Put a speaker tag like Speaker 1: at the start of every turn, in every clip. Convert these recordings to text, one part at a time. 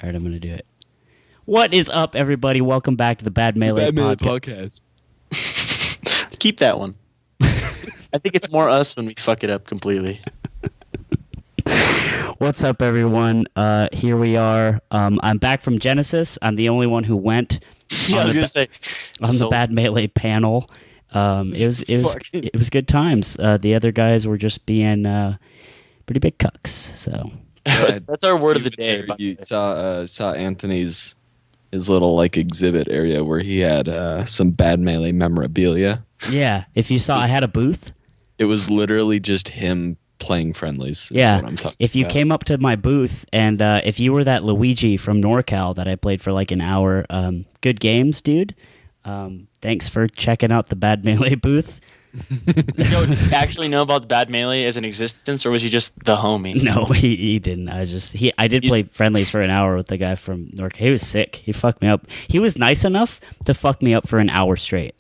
Speaker 1: All right, I'm going to do it. What is up, everybody? Welcome back to the Bad Melee
Speaker 2: Podcast.
Speaker 3: Keep that one. I think it's more us when we fuck it up completely.
Speaker 1: What's up, everyone? Here we are. I'm back from Genesis. I'm the only one who went
Speaker 3: I was going to say.
Speaker 1: on the Bad Melee panel. It was good times. The other guys were just being pretty big cucks. So
Speaker 3: that's our word of the day.
Speaker 2: You saw Anthony's his little like exhibit area where he had some Bad Melee memorabilia.
Speaker 1: Yeah, if you saw, I had a booth.
Speaker 2: It was literally just him playing friendlies.
Speaker 1: Yeah,
Speaker 2: what I'm talking
Speaker 1: if you
Speaker 2: about.
Speaker 1: came up to my booth and if you were that Luigi from NorCal that I played for like an hour, good games, dude. Thanks for checking out the Bad Melee booth.
Speaker 3: Did you actually know about the Bad Melee as an existence, or was he just the homie?
Speaker 1: No, he didn't. I did play friendlies for an hour with the guy from NorCal. He was sick. He fucked me up. He was nice enough to fuck me up for an hour straight.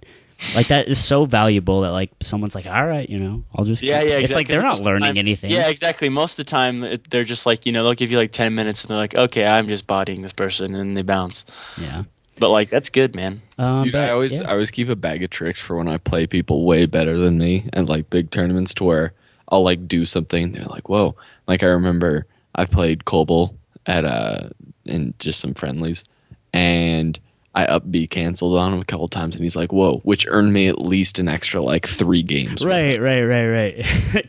Speaker 1: Like, that is so valuable that, like, someone's like, all right, I'll just...
Speaker 3: Yeah,
Speaker 1: It's
Speaker 3: exactly.
Speaker 1: like they're not learning anything.
Speaker 3: Yeah, exactly. Most of the time, they're just like, they'll give you, like, 10 minutes, and they're like, okay, I'm just bodying this person, and they bounce.
Speaker 1: Yeah.
Speaker 3: But, like, that's good, man.
Speaker 2: Dude, I always keep a bag of tricks for when I play people way better than me and, like, big tournaments to where I'll, like, do something, and they're like, whoa. Like, I remember I played Kobel in just some friendlies, and... I up B canceled on him a couple times, and he's like, whoa, which earned me at least an extra, like, 3 games.
Speaker 1: Right.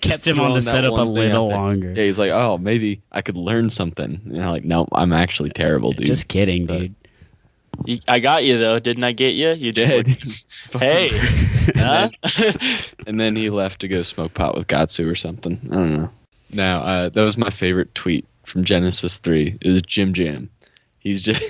Speaker 1: Kept him on the setup a little longer.
Speaker 2: Yeah, he's like, oh, maybe I could learn something. And I'm like, no, I'm actually terrible, dude.
Speaker 1: Just kidding, dude.
Speaker 3: I got you, though. Didn't I get you? You did. Hey.
Speaker 2: And then he left to go smoke pot with Gatsu or something. I don't know. Now, that was my favorite tweet from Genesis 3. It was Jim Jam. He's just...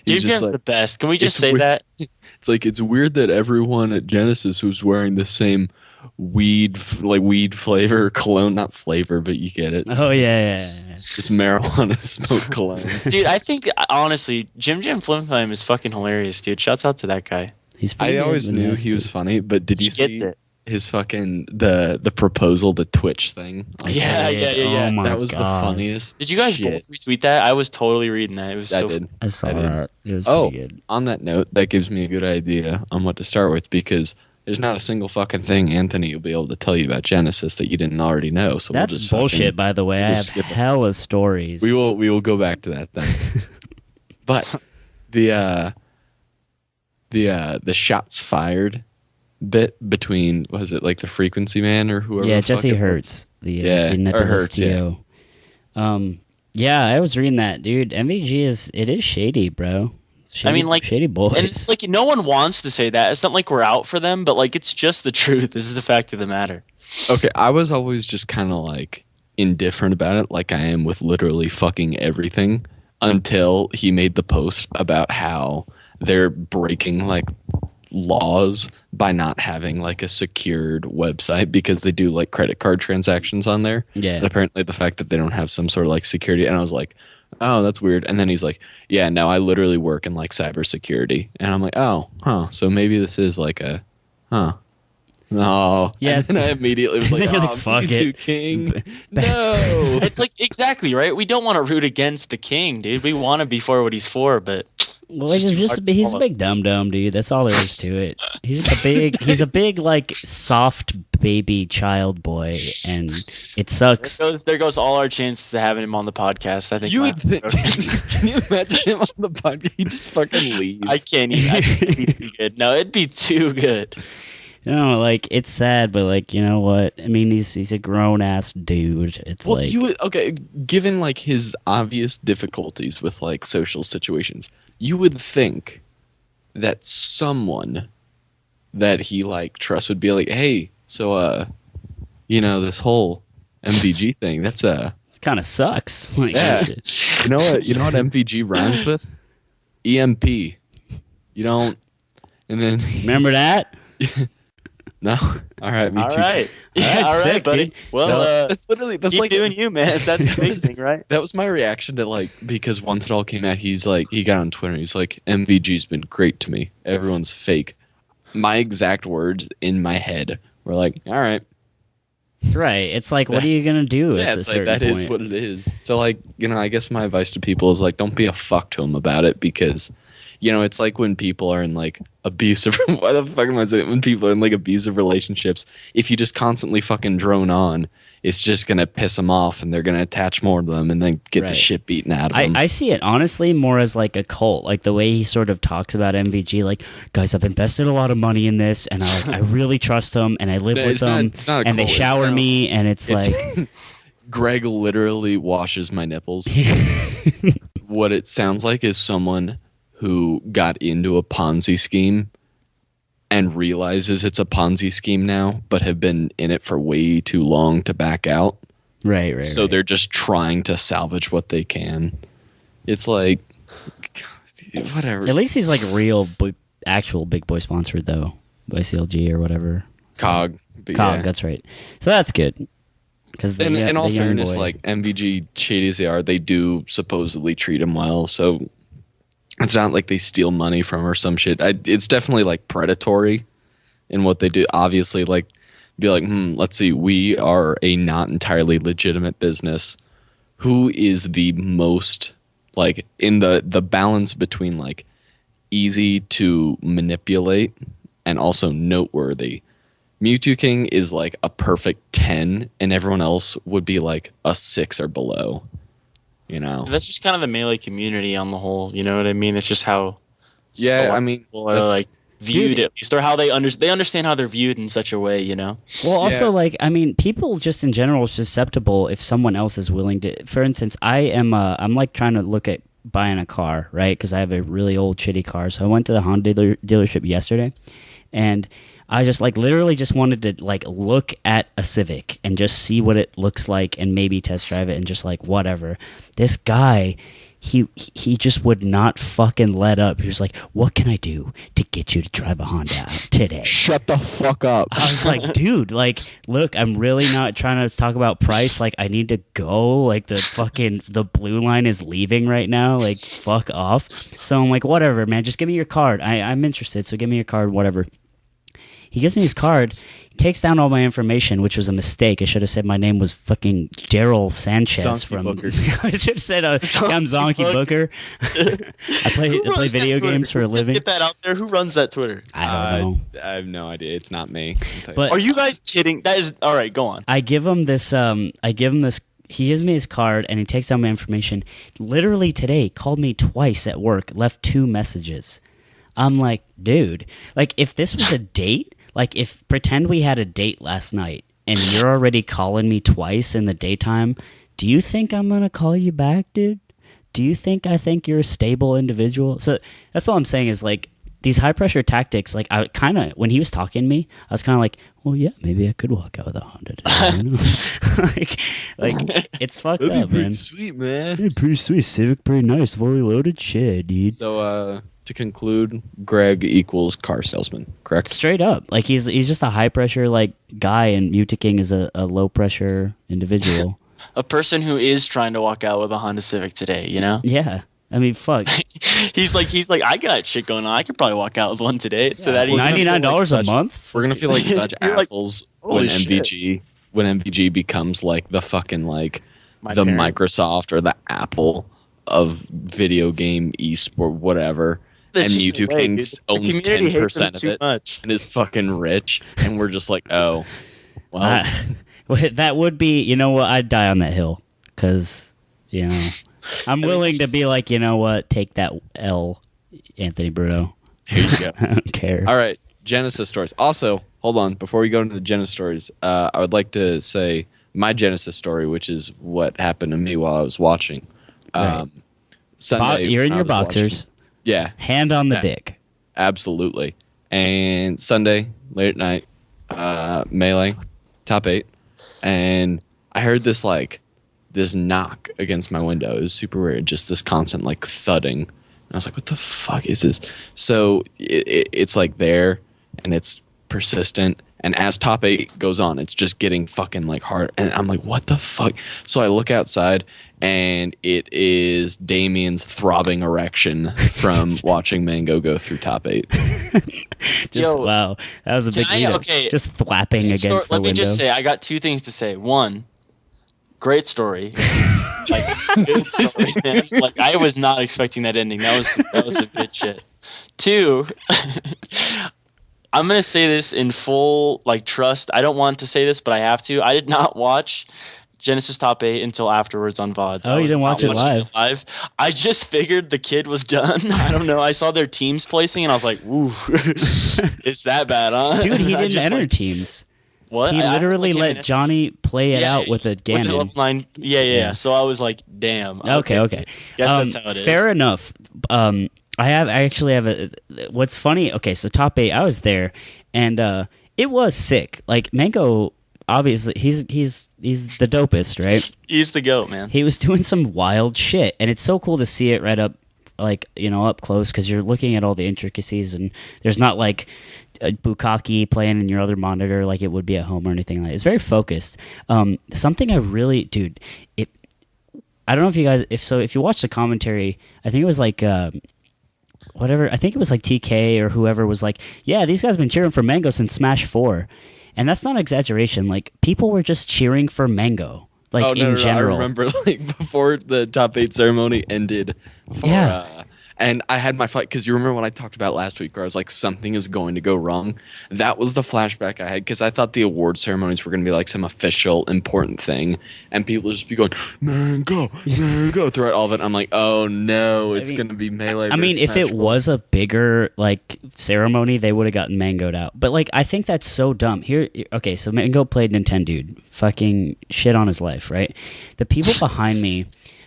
Speaker 3: Jim Jam's like, the best. Can we just say that?
Speaker 2: It's like, it's weird that everyone at Genesis was wearing the same weed flavor cologne. Not flavor, but you get it.
Speaker 1: Oh, yeah.
Speaker 2: This marijuana smoke cologne.
Speaker 3: Dude, I think, honestly, Jim Jam Flim Flam is fucking hilarious, dude. Shouts out to that guy.
Speaker 2: I always knew he was funny, but did you see his fucking the proposal to Twitch thing?
Speaker 3: Yeah.
Speaker 1: Oh my
Speaker 2: that was the funniest.
Speaker 3: Did you guys both retweet that? I was totally reading that. It was
Speaker 2: I did.
Speaker 1: I saw that. It was pretty good.
Speaker 2: On that note, that gives me a good idea on what to start with, because there's not a single fucking thing Anthony will be able to tell you about Genesis that you didn't already know. So
Speaker 1: that's
Speaker 2: we'll just
Speaker 1: bullshit, by the way. I have hella stories.
Speaker 2: We will go back to that then. But the shots fired bit between, was it like the Frequency Man or whoever?
Speaker 1: Yeah, Jesse Hurts. The
Speaker 2: Hurts.
Speaker 1: Yeah, I was reading that, dude. MVG is shady, bro. Shady boys.
Speaker 3: And it's like, no one wants to say that. It's not like we're out for them, but like, it's just the truth. This is the fact of the matter.
Speaker 2: Okay, I was always just kind of like indifferent about it, like I am with literally fucking everything, until he made the post about how they're breaking like laws by not having like a secured website because they do like credit card transactions on there.
Speaker 1: Yeah.
Speaker 2: And apparently the fact that they don't have some sort of like security, and I was like, oh, that's weird. And then he's like, yeah, no, I literally work in like cybersecurity. And I'm like, oh, huh. So maybe this is like a, huh. No.
Speaker 1: Yeah.
Speaker 2: And then I immediately was like, oh,
Speaker 1: fuck
Speaker 2: Mewtwo
Speaker 1: it.
Speaker 2: King. No.
Speaker 3: It's like, exactly, right? We don't want to root against the king, dude. We want to be for what he's for, but...
Speaker 1: Well, he's a big dum-dum, dude. That's all there is to it. He's a big, like, soft baby child boy, and it sucks.
Speaker 3: There goes all our chances of having him on the podcast. I think
Speaker 2: You would think, can you imagine him on the podcast? He just fucking leaves.
Speaker 3: I can't even. It'd be too good. No, it'd be too good.
Speaker 1: No, like, it's sad, but, like, you know what? I mean, he's a grown-ass dude. It's
Speaker 2: well,
Speaker 1: like...
Speaker 2: given, like, his obvious difficulties with, like, social situations, you would think that someone that he, like, trusts would be like, hey, so, this whole MVG thing, that's,
Speaker 1: It kind of sucks. Like,
Speaker 2: yeah. You know what MVG rhymes with? EMP. You don't... And then...
Speaker 1: Remember that?
Speaker 2: No? All right, me too.
Speaker 3: All right. Yeah, all right,
Speaker 1: sick,
Speaker 3: buddy.
Speaker 1: dude.
Speaker 3: Well,
Speaker 2: that's
Speaker 3: keep
Speaker 2: like
Speaker 3: doing you, man. That's amazing, right?
Speaker 2: That was my reaction to, like, because once it all came out, he got on Twitter, he's like, MVG's been great to me. Everyone's fake. My exact words in my head were like, all right.
Speaker 1: Right. It's like, what are you gonna do?
Speaker 2: Yeah,
Speaker 1: It's
Speaker 2: it's
Speaker 1: a
Speaker 2: like
Speaker 1: certain
Speaker 2: that
Speaker 1: point.
Speaker 2: is what it is. So like, I guess my advice to people is like, don't be a fuck to them about it, because it's like when people are in like abusive why the fuck am I saying, when people are in like abusive relationships, if you just constantly fucking drone on, it's just gonna piss them off and they're gonna attach more to them and then get the
Speaker 1: Right.
Speaker 2: shit beaten out of them.
Speaker 1: I see it honestly more as like a cult, like the way he sort of talks about MVG, like, guys, I've invested a lot of money in this, and I really trust them, and I live
Speaker 2: No,
Speaker 1: with
Speaker 2: it's not-
Speaker 1: them,
Speaker 2: it's not a
Speaker 1: and they
Speaker 2: cult,
Speaker 1: shower
Speaker 2: it's-
Speaker 1: me, and it's like,
Speaker 2: Greg literally washes my nipples. What it sounds like is someone who got into a Ponzi scheme and realizes it's a Ponzi scheme now, but have been in it for way too long to back out.
Speaker 1: right.
Speaker 2: So they're just trying to salvage what they can. It's like, whatever.
Speaker 1: At least he's like actual big boy sponsored though, by CLG or whatever.
Speaker 2: Cog. But
Speaker 1: Cog,
Speaker 2: yeah.
Speaker 1: that's right. So that's good. Because
Speaker 2: In all
Speaker 1: young
Speaker 2: fairness,
Speaker 1: boy-
Speaker 2: like MVG, shady as they are, they do supposedly treat him well. So it's not like they steal money from or some shit. It's definitely like predatory in what they do. Obviously, like be like, let's see, we are a not entirely legitimate business. Who is the most like in the balance between like easy to manipulate and also noteworthy? Mewtwo King is like a perfect 10, and everyone else would be like a 6 or below.
Speaker 3: That's just kind of the Melee community on the whole. You know what I mean? It's just how.
Speaker 2: Yeah, I mean,
Speaker 3: people are
Speaker 2: that's-
Speaker 3: like viewed,
Speaker 1: Dude.
Speaker 3: at least, or how they understand how they're viewed in such a way. You know.
Speaker 1: Well, also,
Speaker 2: Yeah.
Speaker 1: like, I mean, people just in general is susceptible if someone else is willing to. For instance, I'm like trying to look at buying a car, right? Because I have a really old shitty car. So I went to the Honda dealership yesterday, and I just like literally just wanted to like look at a Civic and just see what it looks like and maybe test drive it and just like whatever. This guy, he just would not fucking let up. He was like, "What can I do to get you to drive a Honda today?"
Speaker 2: Shut the fuck up.
Speaker 1: I was like, dude, like, look, I'm really not trying to talk about price. Like, I need to go. Like, the blue line is leaving right now. Like, fuck off. So I'm like, whatever, man. Just give me your card. I'm interested. So give me your card, whatever. He gives me his card. He takes down all my information, which was a mistake. I should have said my name was fucking Daryl Sanchez
Speaker 2: Zonky
Speaker 1: from.
Speaker 2: Booker.
Speaker 1: I should have said I'm Zonky Booker. I play video games for a living.
Speaker 3: Let's get that out there. Who runs that Twitter?
Speaker 1: I don't know.
Speaker 2: I have no idea. It's not me.
Speaker 1: But
Speaker 3: Are you guys kidding? That is all right. Go on.
Speaker 1: I give him this. He gives me his card and he takes down my information. Literally today, called me twice at work, left 2 messages. I'm like, dude, like if this was a date, like if pretend we had a date last night and you're already calling me twice in the daytime, do you think I'm gonna call you back, dude? Do you think I think you're a stable individual? So that's all I'm saying is like these high pressure tactics. Like I kind of when he was talking to me, I was kind of like, well, yeah, maybe I could walk out with a Honda today. You know? like it's fucked up, man.
Speaker 2: sweet, man.
Speaker 1: Yeah, pretty sweet Civic, pretty nice, fully loaded shit, dude.
Speaker 2: So, to conclude, Greg equals car salesman, correct?
Speaker 1: Straight up, like he's just a high pressure like guy, and Mewtwo King is a low pressure individual.
Speaker 3: A person who is trying to walk out with a Honda Civic today. You know.
Speaker 1: Yeah, I mean, fuck.
Speaker 3: he's like, I got shit going on. I could probably walk out with one today. So that he's
Speaker 1: $99 a month.
Speaker 2: We're gonna feel like such
Speaker 3: You're like,
Speaker 2: assholes when
Speaker 3: holy
Speaker 2: MVG becomes like the fucking like
Speaker 3: My
Speaker 2: the
Speaker 3: parent.
Speaker 2: Microsoft or the Apple of video game esport whatever.
Speaker 3: That's
Speaker 2: And
Speaker 3: just
Speaker 2: Mewtwo
Speaker 3: the way,
Speaker 2: King
Speaker 3: dude. The
Speaker 2: owns
Speaker 3: community hates
Speaker 2: 10%
Speaker 3: him
Speaker 2: of
Speaker 3: too
Speaker 2: it
Speaker 3: much.
Speaker 2: and is fucking rich, and we're just like, oh, well,
Speaker 1: Well, that would be, you know what? I'd die on that hill because, you know, I'm willing to be like, you know what? Take that L, Anthony Bruno.
Speaker 2: here you go.
Speaker 1: I don't care.
Speaker 2: All right, Genesis stories. Also, hold on, before we go into the Genesis stories, I would like to say my Genesis story, which is what happened to me while I was watching.
Speaker 1: Right.
Speaker 2: Sunday,
Speaker 1: You're in
Speaker 2: when I
Speaker 1: your
Speaker 2: was
Speaker 1: boxers,
Speaker 2: watching- yeah,
Speaker 1: hand on the
Speaker 2: Yeah.
Speaker 1: dick.
Speaker 2: absolutely. And Sunday, late at night, Melee, top 8, and I heard this knock against my window. It was super weird, just this constant like thudding. And I was like, what the fuck is this? So it's like there, and it's persistent, And as top 8 goes on, it's just getting fucking like hard. And I'm like, what the fuck? So I look outside, and it is Damien's throbbing erection from watching Mango go through top 8.
Speaker 1: Wow, that was a big lead.
Speaker 3: Okay,
Speaker 1: just thwapping against the window.
Speaker 3: Let me just say, I got 2 things to say. One, great story. Like, good story, man. Like, I was not expecting that ending. That was a good shit. 2, I'm gonna say this in full like trust. I don't want to say this, but I have to. I did not watch Genesis Top 8 until afterwards on VODs.
Speaker 1: Oh, you didn't watch it live?
Speaker 3: I just figured the kid was done. I don't know. I saw their teams placing, and I was like, "Ooh, it's that bad, huh?"
Speaker 1: Dude, he didn't enter teams.
Speaker 3: What?
Speaker 1: He literally let Johnny play it out with a Ganon.
Speaker 3: Line. Yeah. So I was like, "Damn."
Speaker 1: Okay.
Speaker 3: Guess that's how it is.
Speaker 1: Fair enough. I actually have a. What's funny? Okay, so top 8, I was there, and it was sick. Like Mango, obviously, he's the dopest, right?
Speaker 3: He's the GOAT, man.
Speaker 1: He was doing some wild shit, and it's so cool to see it right up, like up close, because you're looking at all the intricacies, and there's not like a bukkake playing in your other monitor like it would be at home or anything like that. It's very focused. Something I really, dude, I don't know if you guys, if you watch the commentary, I think it was like. Whatever, I think it was like TK or whoever was like, yeah, these guys have been cheering for Mango since Smash 4. And that's not an exaggeration. Like, people were just cheering for Mango. Like, in general.
Speaker 2: I remember, like, before the top 8 ceremony ended. And I had my fight, because you remember when I talked about last week where I was like, something is going to go wrong? That was the flashback I had, because I thought the award ceremonies were going to be like some official important thing, and people would just be going, Mango, throughout all of it. I'm like, oh no, it's going to be Melee.
Speaker 1: I mean, if it was a bigger, like, ceremony, they would have gotten Mango'd out. But, like, I think that's so dumb. Okay, so Mango played Nintendo, dude. Fucking shit on his life, right? The people behind me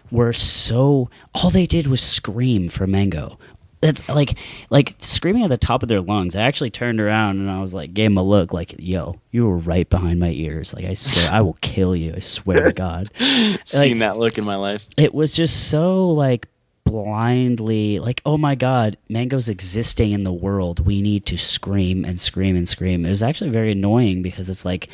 Speaker 1: were all they did was scream for Mango. It's like screaming at the top of their lungs. I actually turned around and I was like, gave him a look like, yo, you were right behind my ears. Like, I swear, I will kill you. I swear to God.
Speaker 3: Seen that look in my life.
Speaker 1: It was just so like blindly like, oh my God, Mango's existing in the world. We need to scream and scream and scream. It was actually very annoying because it's like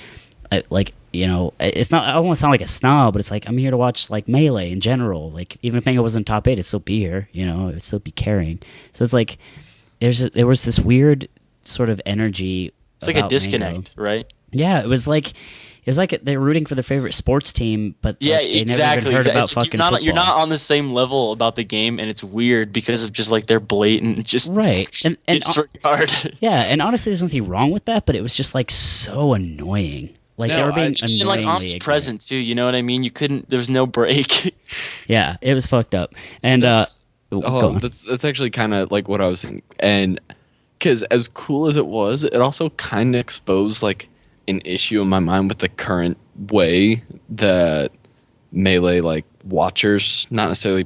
Speaker 1: it's not. I don't want to sound like a snob, but it's like I'm here to watch like Melee in general. Like even if Mango wasn't top 8, it'd still be here. It'd still be carrying. So it's like there was this weird sort of energy.
Speaker 3: It's like a disconnect,
Speaker 1: Mango.
Speaker 3: right?
Speaker 1: Yeah, it was like they're rooting for their favorite sports team, but
Speaker 3: yeah,
Speaker 1: they
Speaker 3: exactly.
Speaker 1: never even heard about fucking football.
Speaker 3: You're not on the same level about the game, and it's weird because of just like their blatant
Speaker 1: right and
Speaker 3: disregard.
Speaker 1: Yeah, and honestly, there's nothing wrong with that, but it was just like so annoying. Like they were being annoyingly
Speaker 3: omnipresent too. You know what I mean? You couldn't. There was no break.
Speaker 1: Yeah, it was fucked up. And
Speaker 2: that's actually kind of like what I was thinking. And because as cool as it was, it also kind of exposed like an issue in my mind with the current way that Melee like watchers, not necessarily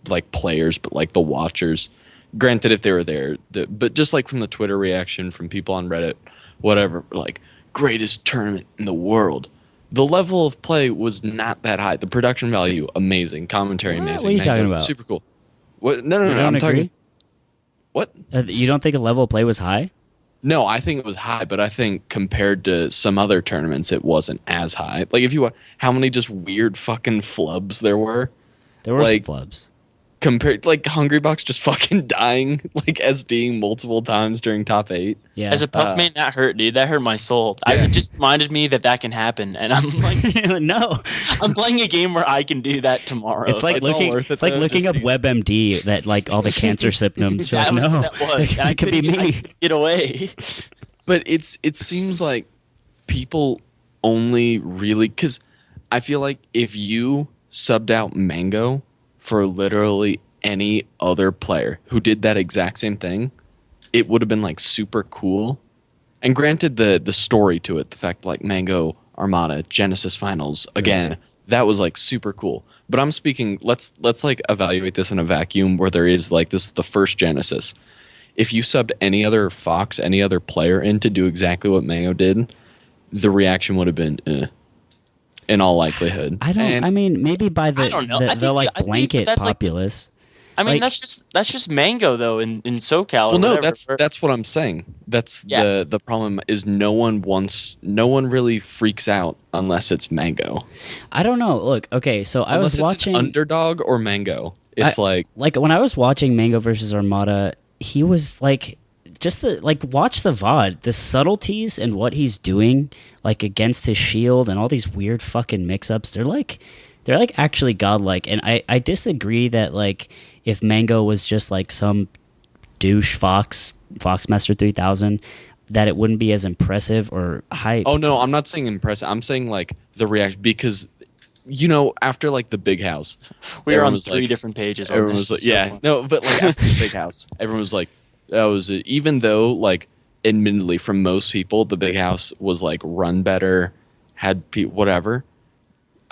Speaker 2: like players, but like the watchers. Granted, if they were there, but just like from the Twitter reaction from people on Reddit, whatever, like. Greatest tournament in the world. The level of play was not that high. The production value, amazing. Commentary, amazing.
Speaker 1: What are you talking about?
Speaker 2: Super cool. What? No.
Speaker 1: I'm talking.
Speaker 2: What?
Speaker 1: You don't think the level of play was high?
Speaker 2: No, I think it was high, but I think compared to some other tournaments, it wasn't as high. Like if you, how many just weird fucking flubs there were?
Speaker 1: There were some flubs.
Speaker 2: Compared, like Hungrybox just fucking dying, like SDing multiple times during top 8.
Speaker 1: Yeah.
Speaker 3: As a Puckman, that hurt, dude. That hurt my soul. Yeah. It just reminded me that can happen, and I'm like,
Speaker 1: no,
Speaker 3: I'm playing a game where I can do that tomorrow.
Speaker 1: It's like looking up WebMD that like all the cancer symptoms.
Speaker 3: That
Speaker 1: could be me.
Speaker 3: Get away.
Speaker 2: But it seems like people only really because I feel like if you subbed out Mango for literally any other player who did that exact same thing, it would have been like super cool. And granted the story to it, the fact like Mango, Armada, Genesis Finals, again, that was like super cool. But I'm speaking, let's like evaluate this in a vacuum where there is like this the first Genesis. If you subbed any other Fox, any other player in to do exactly what Mango did, the reaction would have been in all likelihood.
Speaker 1: I mean, maybe by the like blanket populace.
Speaker 3: I mean,
Speaker 1: Like-
Speaker 3: that's just Mango though in SoCal.
Speaker 2: Well,
Speaker 3: or
Speaker 2: no,
Speaker 3: whatever.
Speaker 2: that's what I'm saying. That's the problem is no one really freaks out unless it's Mango.
Speaker 1: I don't know. Look, okay, so I
Speaker 2: Unless
Speaker 1: was
Speaker 2: it's
Speaker 1: watching
Speaker 2: an underdog or Mango. It's like
Speaker 1: when I was watching Mango versus Armada, he was like just watch the VOD, the subtleties and what he's doing like against his shield and all these weird fucking mix-ups. They're like actually godlike, and I disagree that like if Mango was just like some douche Foxmaster 3000, that it wouldn't be as impressive or hype.
Speaker 2: Oh no, I'm not saying impressive. I'm saying like the reaction because after like the big house,
Speaker 3: we were on
Speaker 2: was,
Speaker 3: 3 different pages.
Speaker 2: Everyone was like, no, but like after the big house, everyone was like, that was it. Even though like admittedly from most people the big house was like run better, had whatever.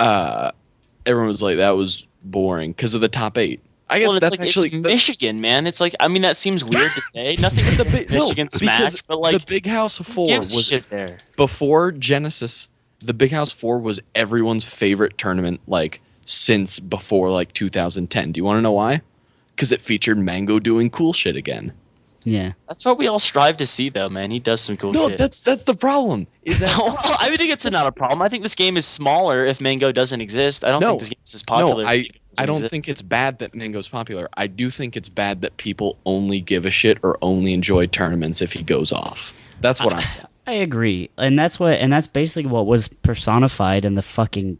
Speaker 2: Everyone was like that was boring because of the top 8. I guess that's
Speaker 3: like,
Speaker 2: actually
Speaker 3: it's Michigan, man. It's like I mean that seems weird to say. Nothing against Michigan Smash, but like
Speaker 2: the Big House 4 was
Speaker 3: shit there.
Speaker 2: Before Genesis. The Big House 4 was everyone's favorite tournament like since before like 2010. Do you want to know why? Because it featured Mango doing cool shit again.
Speaker 1: Yeah,
Speaker 3: that's what we all strive to see, though, man. He does some cool shit.
Speaker 2: No, that's the problem. Is that
Speaker 3: I think it's not a problem. I think this game is smaller if Mango doesn't exist. I don't think this game is as popular.
Speaker 2: No, I don't think it's bad that Mango's popular. I do think it's bad that people only give a shit or only enjoy tournaments if he goes off. That's what I'm saying.
Speaker 1: I agree, and that's basically what was personified in the fucking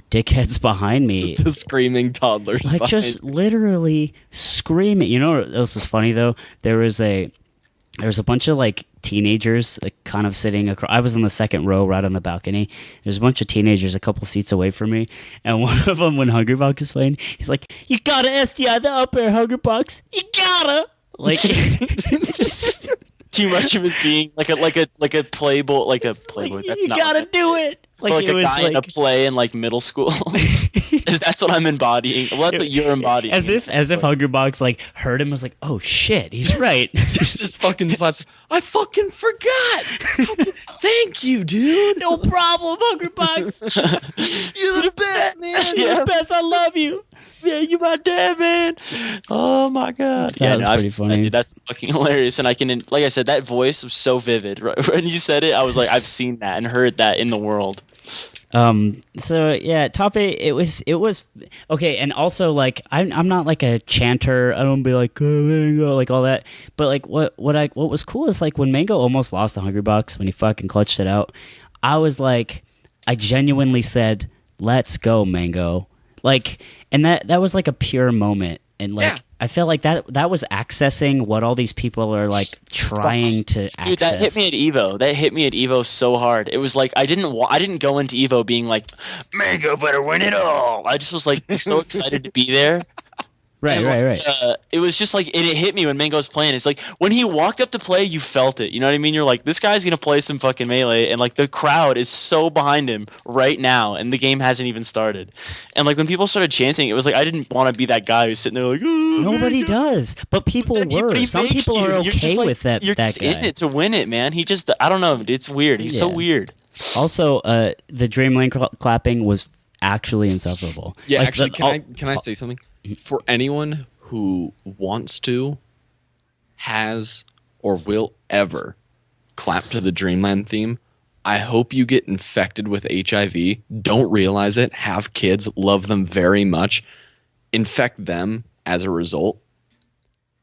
Speaker 1: dickheads behind me.
Speaker 2: The screaming toddlers,
Speaker 1: like just literally screaming. You know what else is funny though? There was a bunch of like teenagers kind of sitting across. I was in the second row right on the balcony. There's a bunch of teenagers a couple seats away from me, and one of them, when Hungrybox is playing, he's like, "You gotta STI the up air, Hungrybox. You gotta." Like just
Speaker 3: too much of it being like a playboy, like a playboy. That's
Speaker 1: you
Speaker 3: not.
Speaker 1: You gotta do it.
Speaker 3: Like
Speaker 1: it
Speaker 3: a
Speaker 1: was
Speaker 3: guy in a play in like middle school. That's what I'm embodying. Well, that's what you're embodying.
Speaker 1: As if Hungrybox like heard him, was like, "Oh shit, he's right."
Speaker 2: Just fucking slaps. I fucking forgot. Thank you, dude.
Speaker 1: No problem, Hungrybox.
Speaker 2: You're the best, man.
Speaker 1: You're the best. I love you.
Speaker 3: Yeah, you my dad, man. Oh my god.
Speaker 1: That was pretty funny.
Speaker 3: That's fucking hilarious. And I can, like I said, that voice was so vivid. Right? When you said it, I was like, I've seen that and heard that in the world.
Speaker 1: So yeah, top 8. It was okay, and also like I'm not like a chanter. I don't be like, oh, Mango, like all that. But like what was cool is like when Mango almost lost the Hungrybox when he fucking clutched it out. I was like, I genuinely said, "Let's go, Mango!" Like, and that was like a pure moment, and like. Yeah. I felt like that was accessing what all these people are like trying to access.
Speaker 3: Dude, that hit me at Evo. That hit me at Evo so hard. It was like I didn't go into Evo being like, Mango better win it all. I just was like so excited to be there.
Speaker 1: Right.
Speaker 3: It was just like it hit me when Mango was playing. It's like when he walked up to play, you felt it. You know what I mean? You're like, this guy's gonna play some fucking melee, and like the crowd is so behind him right now, and the game hasn't even started. And like when people started chanting, it was like I didn't want to be that guy who's sitting there like, oh,
Speaker 1: nobody does, but people were. Some people are okay with that.
Speaker 3: You're just
Speaker 1: guy.
Speaker 3: in it to win it, man. He just, I don't know. It's weird. He's so weird.
Speaker 1: Also, the Dreamland clapping was actually insufferable.
Speaker 2: Yeah,
Speaker 1: like
Speaker 2: actually, can I say something? For anyone who wants to, has, or will ever clap to the Dreamland theme, I hope you get infected with HIV, don't realize it, have kids, love them very much, infect them as a result,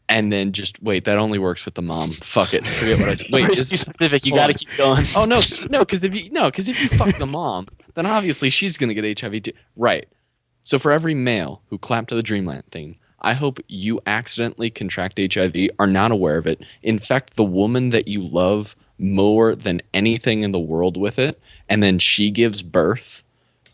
Speaker 2: and then just wait. That only works with the mom. Fuck it. Forget what I just wait.
Speaker 3: Is specific. You got to keep going.
Speaker 2: Oh no, because if you fuck the mom, then obviously she's gonna get HIV too. Right. So for every male who clapped to the Dreamland theme, I hope you accidentally contract HIV, are not aware of it, infect the woman that you love more than anything in the world with it, and then she gives birth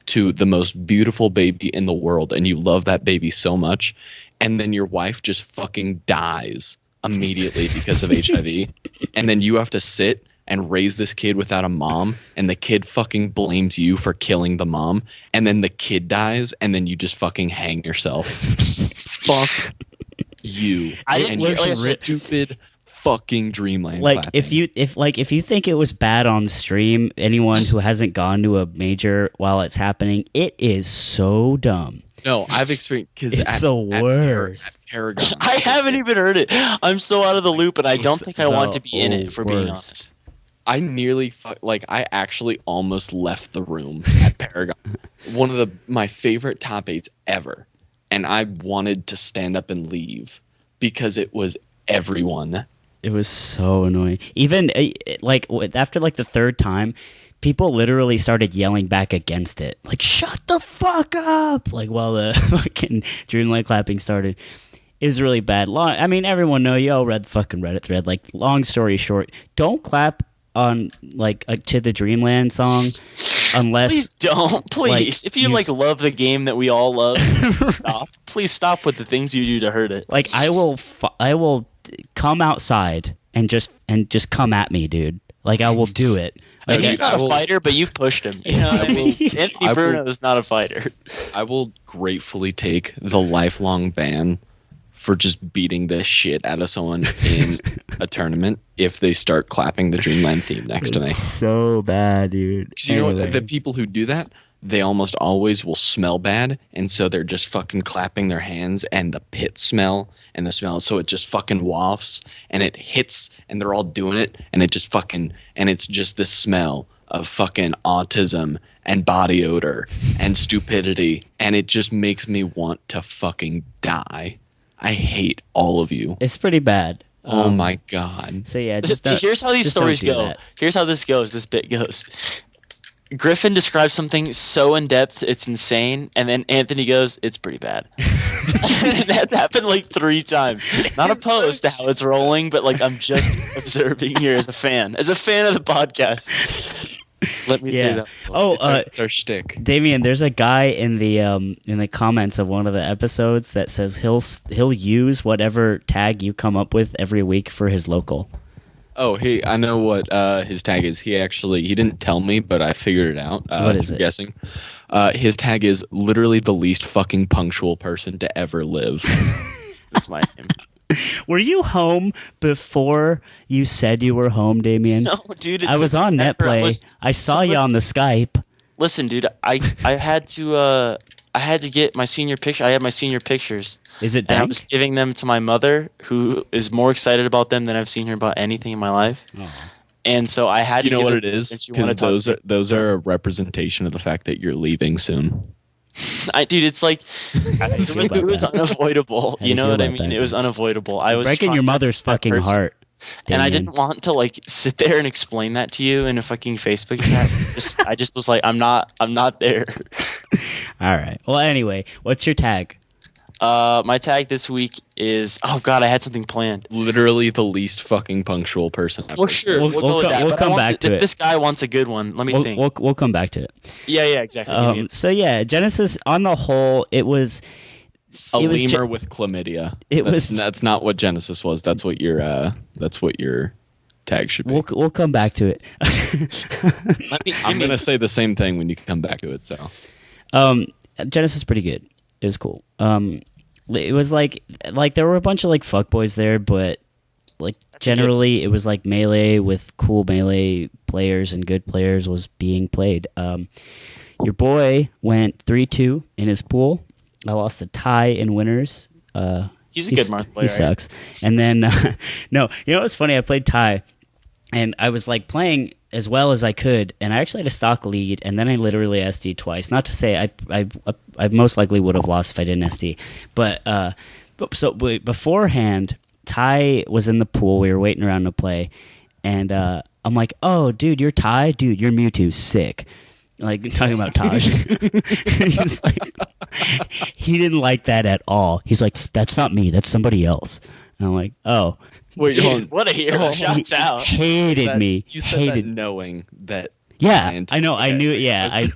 Speaker 2: to the most beautiful baby in the world, and you love that baby so much, and then your wife just fucking dies immediately because of HIV, and then you have to sit and raise this kid without a mom, and the kid fucking blames you for killing the mom, and then the kid dies, and then you just fucking hang yourself. Fuck you. And your stupid fucking Dreamland
Speaker 1: like
Speaker 2: clapping.
Speaker 1: if you think it was bad on stream, anyone who hasn't gone to a major while it's happening, it is so dumb.
Speaker 2: No, I've experienced because
Speaker 1: It's the worst.
Speaker 2: At Paragon,
Speaker 3: I haven't even heard it. I'm so out of the loop, and I don't think I want to be in it. For being honest,
Speaker 2: I nearly I actually almost left the room at Paragon. One of my favorite top 8s ever, and I wanted to stand up and leave because it was everyone.
Speaker 1: It was so annoying. Even like after like the third time, people literally started yelling back against it. Like, shut the fuck up! Like, while the fucking Dreamland clapping started. It was really bad. I mean, everyone know, you all read the fucking Reddit thread. Like, long story short, don't clap on, like, to the Dreamland song unless...
Speaker 3: Please don't. Please. If you love the game that we all love, stop. Please stop with the things you do to hurt it.
Speaker 1: Like, I will come outside and just come at me, dude. Like, I will do it. Like,
Speaker 3: he's not a fighter, but you've pushed him. You know what I mean? Anthony Bruno is not a fighter.
Speaker 2: I will gratefully take the lifelong ban for just beating the shit out of someone in a tournament if they start clapping the Dreamland theme next to me.
Speaker 1: So bad, dude.
Speaker 2: You know what? The people who do that, they almost always will smell bad, and so they're just fucking clapping their hands, and the pit smell and the smell, so it just fucking wafts, and it hits, and they're all doing it, and it just fucking, and it's just the smell of fucking autism and body odor and stupidity, and it just makes me want to fucking die. I hate all of you.
Speaker 1: It's pretty bad.
Speaker 2: Oh my god.
Speaker 1: So yeah,
Speaker 3: here's how these stories go.
Speaker 1: That.
Speaker 3: Here's how this bit goes. Griffin describes something so in depth, it's insane, and then Anthony goes, "It's pretty bad." That's happened like 3 times. Not opposed to how it's rolling, but like I'm just observing here as a fan of the podcast. Let me say that.
Speaker 1: Oh,
Speaker 2: it's our shtick.
Speaker 1: Damien, there's a guy in the comments of one of the episodes that says he'll use whatever tag you come up with every week for his local.
Speaker 2: Oh, hey, I know what his tag is. He didn't tell me, but I figured it out.
Speaker 1: What is it?
Speaker 2: Guessing. His tag is literally the least fucking punctual person to ever live.
Speaker 3: That's my name.
Speaker 1: Were you home before you said you were home, Damien?
Speaker 3: No, dude.
Speaker 1: I was on Netplay. I saw you on the Skype.
Speaker 3: Listen, dude. I had to get my senior picture. I had my senior pictures.
Speaker 1: Is it
Speaker 3: dank? And I
Speaker 1: dank?
Speaker 3: was giving them to my mother, who is more excited about them than I've seen her about anything in my life. Oh. And so I had to.
Speaker 2: You know what it is? Because those are a representation of the fact that you're leaving soon.
Speaker 3: Dude, it's like it was unavoidable. You know what I mean? It was unavoidable. I was
Speaker 1: breaking your mother's fucking heart,
Speaker 3: and I didn't want to like sit there and explain that to you in a fucking Facebook chat. I just was like, I'm not there.
Speaker 1: All right. Well, anyway, what's your tag?
Speaker 3: My tag this week is I had something planned.
Speaker 2: Literally the least fucking punctual person ever.
Speaker 3: Well, sure, we'll
Speaker 1: come back to it.
Speaker 3: This guy wants a good one. Let me think.
Speaker 1: We'll come back to it.
Speaker 3: Yeah, exactly.
Speaker 1: So yeah, Genesis on the whole, it was
Speaker 2: a lemur with chlamydia. That's not what Genesis was. That's what your tag should be.
Speaker 1: We'll come back to it.
Speaker 2: I'm gonna say the same thing when you come back to it. So,
Speaker 1: Genesis is pretty good. It was cool. It was like there were a bunch of like fuckboys there, but like generally it was like Melee with cool Melee players and good players was being played. Your boy went 3-2 in his pool. I lost a tie in winners.
Speaker 3: He's a good Marth player.
Speaker 1: He sucks. Right? And then no, you know what's funny? I played tie, and I was like playing as well as I could, and I actually had a stock lead, and then I literally SD'd twice. Not to say I most likely would have lost if I didn't SD, but beforehand, Ty was in the pool. We were waiting around to play, and I'm like, "Oh, dude, you're Ty? Dude, your Mewtwo's sick." Like talking about Taj. He's like, he didn't like that at all. He's like, "That's not me. That's somebody else." And I'm like, "Oh."
Speaker 3: Wait, dude, what a hero! Shouts out.
Speaker 1: Hated me.
Speaker 2: You said that knowing that.
Speaker 1: Yeah, I know. I knew. Yeah, I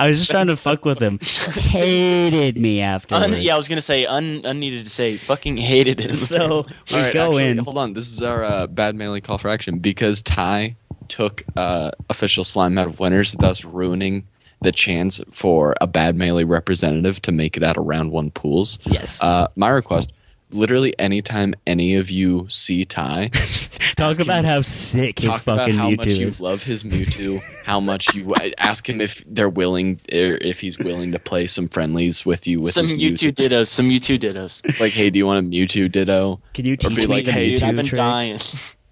Speaker 1: was just trying to fuck with him. Hated me afterwards.
Speaker 3: I was gonna say unneeded to say. Fucking hated him.
Speaker 1: So we go in.
Speaker 2: Hold on, this is our bad Melee call for action because Ty took official slime out of winners, thus ruining the chance for a bad Melee representative to make it out of round 1 pools.
Speaker 1: Yes.
Speaker 2: My request. literally anytime any of you see Ty,
Speaker 1: talk about how sick his fucking
Speaker 2: how
Speaker 1: Mewtwo
Speaker 2: much
Speaker 1: is.
Speaker 2: you love his Mewtwo, how much you ask him if they're willing, or if he's willing to play some friendlies with you with
Speaker 3: some
Speaker 2: his
Speaker 3: Mewtwo dittos. Some Mewtwo dittos.
Speaker 2: Like, hey, do you want a Mewtwo ditto?
Speaker 1: Can you teach
Speaker 2: be
Speaker 1: me
Speaker 2: like,
Speaker 1: the
Speaker 2: hey,
Speaker 1: Mewtwo
Speaker 3: I've been
Speaker 1: tricks?
Speaker 3: dying.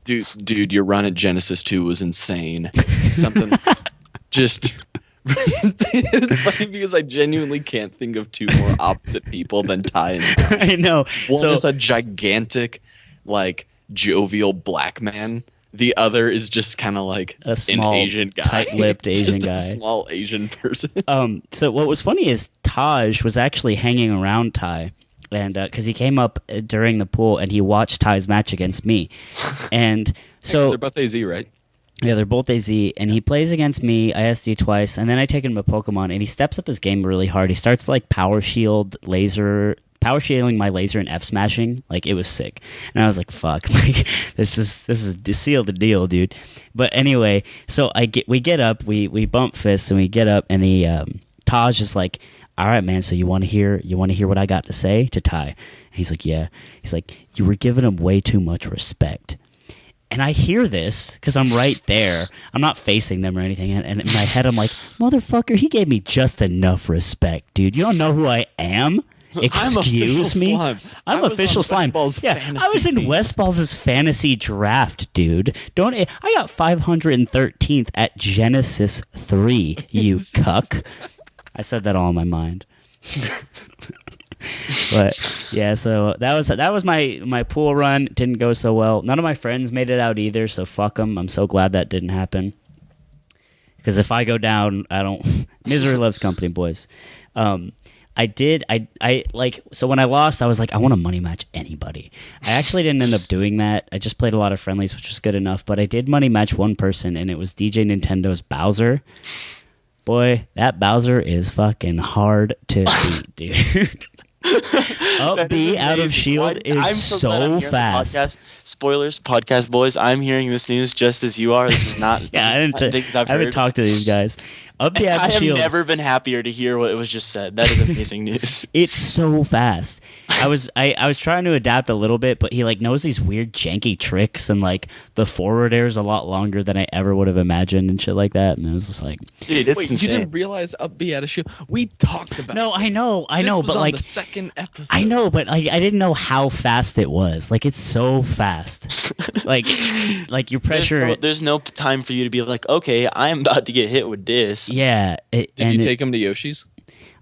Speaker 2: Dude, your run at Genesis 2 was insane. Something just. It's funny because I genuinely can't think of two more opposite people than Ty and Ty.
Speaker 1: I know.
Speaker 2: One is a gigantic, like, jovial black man. The other is just kind of like
Speaker 1: A small,
Speaker 2: an Asian guy.
Speaker 1: tight-lipped Asian
Speaker 2: Just
Speaker 1: guy.
Speaker 2: a small Asian person.
Speaker 1: So what was funny is Taj was actually hanging around Ty, and because he came up during the pool and he watched Ty's match against me, and so
Speaker 2: They're both AZ, right?
Speaker 1: yeah, they're both AZ, and he plays against me. I SD twice, and then I take him to Pokemon, and he steps up his game really hard. He starts like power shielding my laser and F smashing. Like, it was sick, and I was like, "Fuck!" Like, this is the seal the deal, dude. But anyway, so we get up, we bump fists, and we get up, and he Taj is like, "All right, man. So you want to hear what I got to say to Ty?" And he's like, "Yeah." He's like, "You were giving him way too much respect." And I hear this because I'm right there. I'm not facing them or anything. And in my head, I'm like, "Motherfucker, he gave me just enough respect, dude. You don't know who I am? Excuse me? I'm official slime. Yeah, I was in Westball's fantasy draft, dude. I got 513th at Genesis 3, you cuck. I said that all in my mind. But yeah, so that was my pool run. It didn't go so well. None of my friends made it out either, so fuck them. I'm so glad that didn't happen. Because if I go down, I don't. Misery loves company, boys. So when I lost, I was like, I want to money match anybody. I actually didn't end up doing that. I just played a lot of friendlies, which was good enough. But I did money match one person, and it was DJ Nintendo's Bowser. Boy, that Bowser is fucking hard to beat, dude. Up B out of shield is so fast.
Speaker 3: Spoilers, podcast boys. I'm hearing this news just as you are. This is not.
Speaker 1: Yeah, I haven't talked to these guys. Up B out of shield.
Speaker 3: I have never been happier to hear what was just said. That is amazing news.
Speaker 1: It's so fast. I was trying to adapt a little bit, but he like knows these weird janky tricks, and like the forward air is a lot longer than I ever would have imagined and shit like that. And I was just like,
Speaker 3: dude, it's
Speaker 2: wait,
Speaker 3: insane.
Speaker 2: You didn't realize up B out of shield? We talked about.
Speaker 1: No,
Speaker 2: this.
Speaker 1: I know,
Speaker 2: this was
Speaker 1: but
Speaker 2: on
Speaker 1: like
Speaker 2: the second episode.
Speaker 1: I know, but I didn't know how fast it was. Like, it's so fast. like your pressure.
Speaker 3: There's no time for you to be like, okay, I'm about to get hit with this.
Speaker 1: Yeah.
Speaker 2: Did you take him to Yoshi's?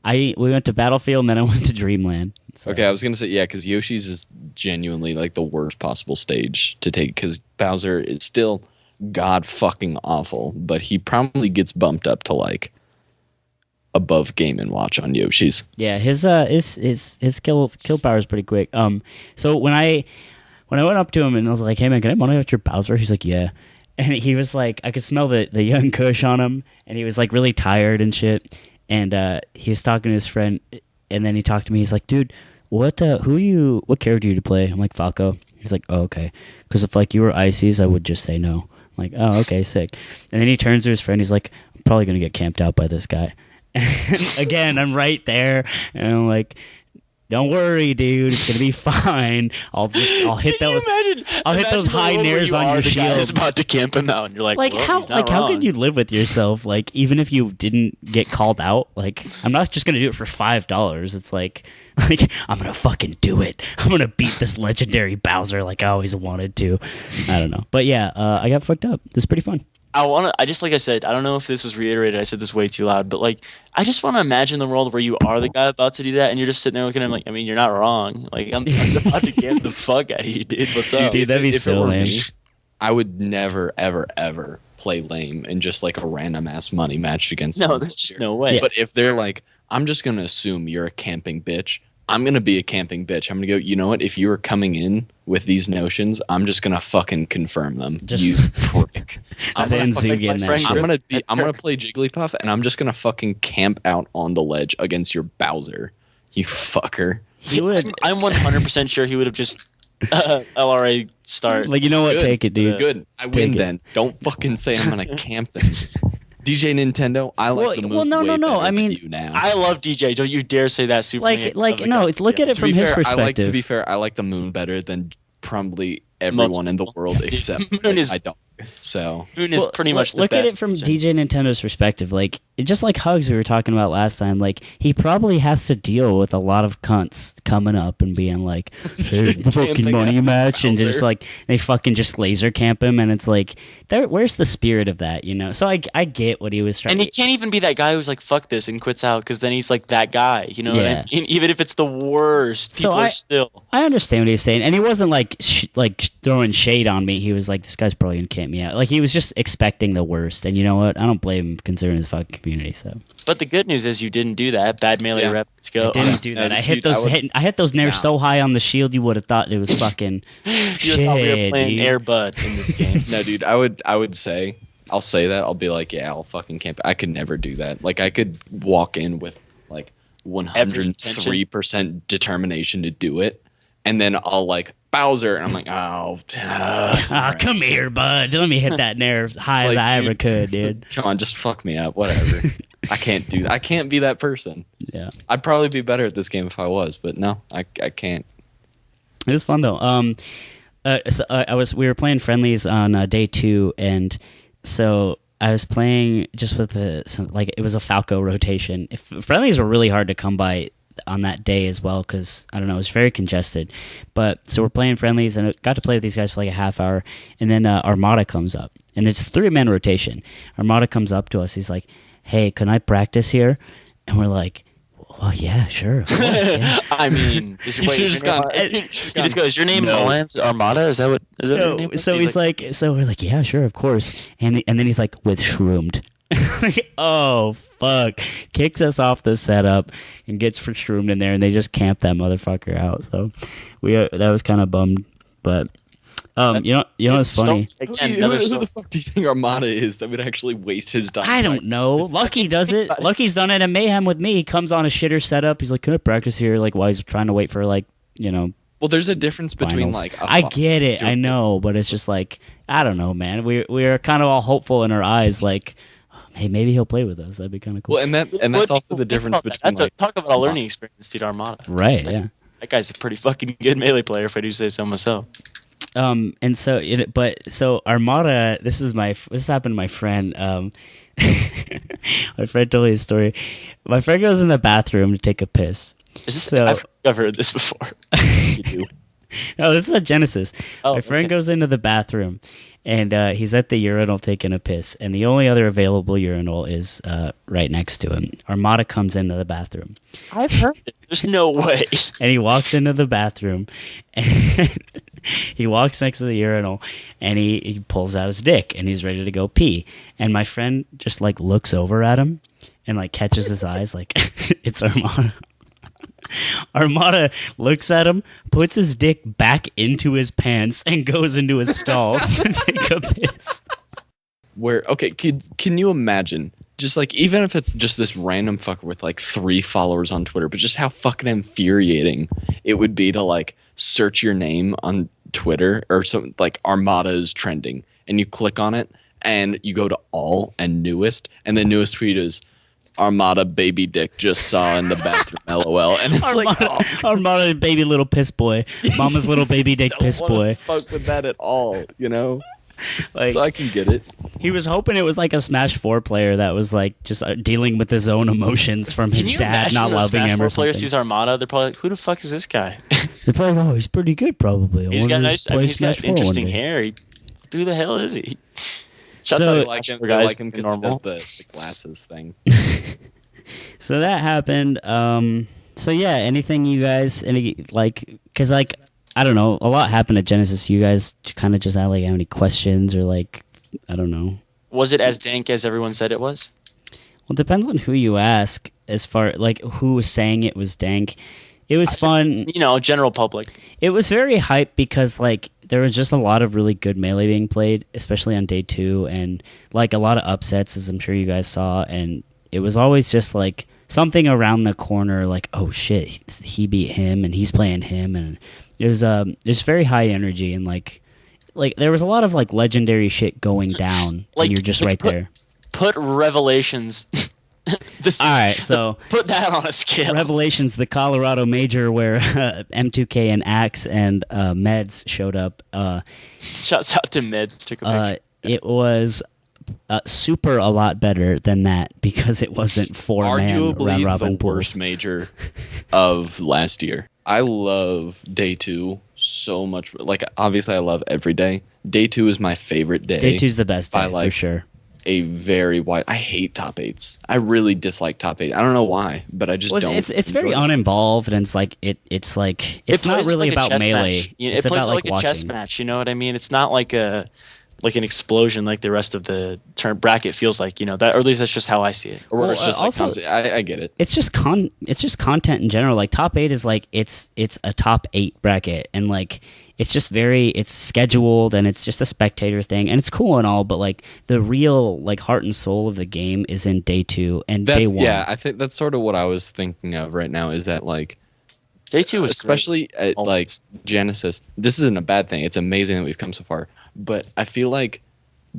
Speaker 1: We went to Battlefield, and then I went to Dreamland. So.
Speaker 2: Okay, I was gonna say yeah, because Yoshi's is genuinely like the worst possible stage to take because Bowser is still god fucking awful, but he probably gets bumped up to like above Game and Watch on Yoshi's.
Speaker 1: Yeah, his kill power is pretty quick. So when I went up to him and I was like, "Hey man, can I money out your Bowser?" He's like, "Yeah." And he was like, I could smell the young Kush on him, and he was like really tired and shit. And he was talking to his friend, and then he talked to me. He's like, "Dude, what character do you play?" I'm like, "Falco." He's like, "Oh, okay." Because if like you were Ices, I would just say no. I'm like, "Oh, okay, sick." And then he turns to his friend. He's like, "I'm probably gonna get camped out by this guy." And again, I'm right there, and I'm like, "Don't worry, dude. It's gonna be fine. I'll hit those high nairs on your shield."
Speaker 3: Is about to camp him out, and you're like, well,
Speaker 1: how could you live with yourself? Like, even if you didn't get called out, like, I'm not just gonna do it for $5. It's like I'm gonna fucking do it. I'm gonna beat this legendary Bowser like I always wanted to. I don't know, but yeah, I got fucked up. It's pretty fun.
Speaker 3: I just like I said, I don't know if this was reiterated. I said this way too loud, but like, I just want to imagine the world where you are the guy about to do that, and you're just sitting there looking at him like, I mean, you're not wrong. Like, I'm about to get the fuck out of you, dude. What's up?
Speaker 1: Dude, that'd be so lame. Me,
Speaker 2: I would never, ever, ever play lame in just like a random ass money match against.
Speaker 3: No, there's just no way.
Speaker 1: Yeah.
Speaker 2: But if they're like, I'm just gonna assume you're a camping bitch. I'm going to be a camping bitch. I'm going to go, you know what? If you were coming in with these notions, I'm just going to fucking confirm them. You prick. I'm going to play Jigglypuff, and I'm just going to fucking camp out on the ledge against your Bowser. You fucker.
Speaker 3: I'm 100% sure he would have just LRA start.
Speaker 1: Like, you know what?
Speaker 2: Good.
Speaker 1: Take it, dude.
Speaker 2: Good. I win then. Don't fucking say I'm going to camp then. DJ Nintendo, I like the moves way better
Speaker 1: I mean,
Speaker 2: than you now.
Speaker 3: I love DJ. Don't you dare say that. Super
Speaker 1: look at it from his perspective.
Speaker 2: To be fair, I like the Moon better than probably everyone in the world except I don't. So
Speaker 3: Moon is pretty much the
Speaker 1: look
Speaker 3: best
Speaker 1: at it from
Speaker 3: person.
Speaker 1: DJ Nintendo's perspective. Like, just like Hugs we were talking about last time. Like, he probably has to deal with a lot of cunts coming up and being like, "Hey, fucking money match," and just like they fucking just laser camp him, and it's like, where's the spirit of that, you know? So I get what he was trying.
Speaker 3: And he can't even be that guy who's like, "Fuck this" and quits out, because then he's like that guy, you know?
Speaker 1: Yeah.
Speaker 3: What I mean? Even if it's the worst, people are still.
Speaker 1: I understand what he was saying, and he wasn't like throwing shade on me. He was like, "This guy's probably gonna camp me out." Like, he was just expecting the worst, and you know what? I don't blame him considering his fucking community. So,
Speaker 3: but the good news is you didn't do that. Bad melee rep. Let's go.
Speaker 1: I didn't do that. I hit those nairs so high on the shield, you would have thought it was fucking shit.
Speaker 3: You thought we were playing Air Bud in this game.
Speaker 2: No, dude, I would say, I'll say that. I'll be like, yeah, I'll fucking camp. I could never do that. Like, I could walk in with like 103% determination to do it, and then I'll like Bowser, and I'm like,
Speaker 1: come here, bud. Let me hit that nair as high as I ever could, dude.
Speaker 2: Come on, just fuck me up, whatever. I can't do that. I can't be that person.
Speaker 1: Yeah,
Speaker 2: I'd probably be better at this game if I was, but no, I can't.
Speaker 1: It was fun though. We were playing friendlies on day 2, and so I was playing just with it was a Falco rotation. Friendlies were really hard to come by on that day as well, because I don't know, it was very congested. But so we're playing friendlies, and I got to play with these guys for like a half hour, and then Armada comes up, and it's 3-man rotation. Armada comes up to us. He's like, "Hey, can I practice here?" And we're like, "Oh yeah, sure." Of course, yeah.
Speaker 3: I mean, you just go, "Is your name Mullins Armada?" Is that what? Is that your name?
Speaker 1: So he's like, so we're like, "Yeah, sure, of course." And then he's like, "With shroomed." Oh fuck! Kicks us off the setup and gets for shroomed in there, and they just camp that motherfucker out. So that was kind of bummed, but you know what's funny?
Speaker 2: Who the fuck do you think Armada is that would actually waste his time?
Speaker 1: I don't know. Lucky does it. Lucky's done it at Mayhem with me. He comes on a shitter setup. He's like, "Can I practice here?" Like, while he's trying to wait for like, you know.
Speaker 2: Well, there's a difference between
Speaker 1: finals.
Speaker 2: like.
Speaker 1: I get it. I know, but it's just like, I don't know, man. We're kind of all hopeful in our eyes, like, hey, maybe he'll play with us. That'd be kind of cool.
Speaker 2: Well, and that's also the difference between.
Speaker 3: Talk about a learning experience, dude. Armada.
Speaker 1: Right. Yeah.
Speaker 3: That guy's a pretty fucking good melee player, if I do say so myself.
Speaker 1: And so, so Armada. This happened to my friend. My friend told me a story. My friend goes in the bathroom to take a piss.
Speaker 3: Is this? So, I've heard this before. You do.
Speaker 1: No, this is at Genesis.
Speaker 3: Oh,
Speaker 1: my friend goes into the bathroom, and he's at the urinal taking a piss, and the only other available urinal is right next to him. Armada comes into the bathroom.
Speaker 3: I've heard it. There's no way.
Speaker 1: And he walks into the bathroom, and he walks next to the urinal, and he pulls out his dick, and he's ready to go pee. And my friend just like looks over at him and like catches his eyes, like it's Armada. Armada looks at him, puts his dick back into his pants, and goes into his stall to take a piss.
Speaker 2: Can you imagine, just like, even if it's just this random fucker with like 3 followers on Twitter, but just how fucking infuriating it would be to like search your name on Twitter or something, like Armada is trending, and you click on it, and you go to all and newest, and the newest tweet is, "Armada baby dick just saw in the bathroom, LOL." And it's
Speaker 1: Armada baby little piss boy, mama's little baby dick piss boy.
Speaker 2: Fuck with that at all, you know. Like, so I can get it.
Speaker 1: He was hoping it was like a Smash 4 player that was like just dealing with his own emotions from his dad not loving him or something.
Speaker 3: Player sees Armada, they're probably like, "Who the fuck is this guy?"
Speaker 1: They're probably, "Oh, he's pretty good, probably."
Speaker 3: He's got nice. He's got interesting hair. Who the hell is he?
Speaker 2: Shout out to like him because he does the glasses thing.
Speaker 1: So that happened. So yeah, anything you guys because like I don't know, a lot happened at Genesis. You guys kind of just had like any questions or like I don't know.
Speaker 3: Was it as dank as everyone said it was?
Speaker 1: Well, it depends on who you ask. As far like who was saying it was dank. It was fun.
Speaker 3: You know, general public.
Speaker 1: It was very hype because like there was just a lot of really good melee being played, especially on day 2, and like a lot of upsets, as I'm sure you guys saw, and it was always just like something around the corner, like, oh shit, he beat him and he's playing him, and it was very high energy, and like there was a lot of like legendary shit going down, like, and you're just right there.
Speaker 3: put Revelations.
Speaker 1: All right, so
Speaker 3: put that on a scale.
Speaker 1: Revelations, the Colorado Major, where M2K and Axe and Meds showed up.
Speaker 3: Shouts out to Meds. Took a picture.
Speaker 1: It was super a lot better than that because it wasn't 4-man
Speaker 2: arguably
Speaker 1: round robin
Speaker 2: the
Speaker 1: pools.
Speaker 2: worst major of last year. I love day 2 so much. Like, obviously, I love every day. Day 2 is my favorite day.
Speaker 1: Day 2's the best day,
Speaker 2: like,
Speaker 1: for sure.
Speaker 2: A very wide. I hate top 8s. I really dislike top 8. I don't know why, but I just don't.
Speaker 1: It's very uninvolved, and it's not really about melee. It's
Speaker 3: it plays
Speaker 1: about
Speaker 3: like a
Speaker 1: watching.
Speaker 3: chess match. You know what I mean? It's not like an explosion like the rest of the turn bracket feels like. You know that, or at least that's just how I see it.
Speaker 2: Or it's just
Speaker 1: also,
Speaker 2: I get it.
Speaker 1: It's just content in general. Like top 8 is like it's a top 8 bracket, and like it's just it's scheduled, and it's just a spectator thing, and it's cool and all, but like the real like heart and soul of the game is in day 2 and day 1.
Speaker 2: Yeah, I think that's sort of what I was thinking of right now. Is that like
Speaker 3: day 2 is
Speaker 2: especially
Speaker 3: great.
Speaker 2: at like Genesis. This isn't a bad thing. It's amazing that we've come so far, but I feel like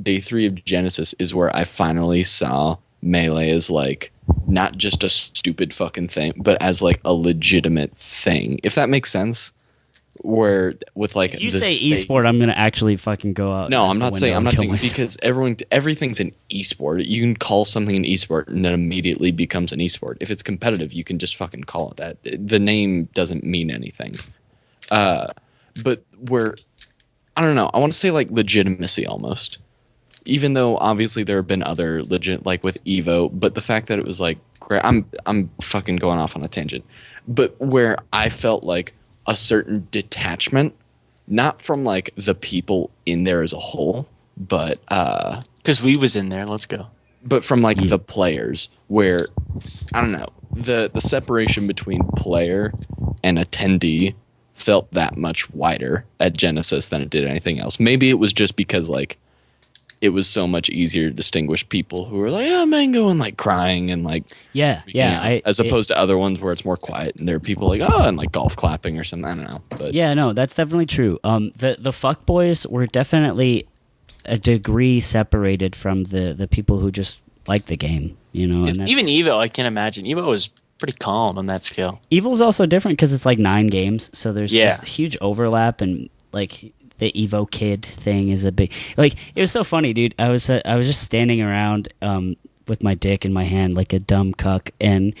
Speaker 2: day 3 of Genesis is where I finally saw melee as like not just a stupid fucking thing, but as like a legitimate thing. If that makes sense. Where with like
Speaker 1: if you say esport, I'm gonna actually fucking go out.
Speaker 2: No, I'm not saying
Speaker 1: myself.
Speaker 2: because everything's an esport. You can call something an esport and it immediately becomes an esport. If it's competitive, you can just fucking call it that. The name doesn't mean anything. But where I don't know, I want to say like legitimacy almost. Even though obviously there have been other legit like with Evo, but the fact that it was like I'm fucking going off on a tangent. But where I felt like a certain detachment, not from like the people in there as a whole, but
Speaker 3: because we was in there. Let's go.
Speaker 2: But from like the players, where I don't know, the separation between player and attendee felt that much wider at Genesis than it did anything else. Maybe it was just because like it was so much easier to distinguish people who were like, oh, Mango, and like crying and like as opposed to other ones where it's more quiet and there are people like, oh, and like golf clapping or something. I don't know. But
Speaker 1: yeah, no, that's definitely true. The fuckboys were definitely a degree separated from the people who just like the game, you know. And
Speaker 3: even Evo, I can imagine. Evo was pretty calm on that scale.
Speaker 1: Evo's also different because it's like 9 games, so there's this huge overlap, and like the Evo Kid thing is a big like. It was so funny, dude. I was just standing around with my dick in my hand like a dumb cuck, and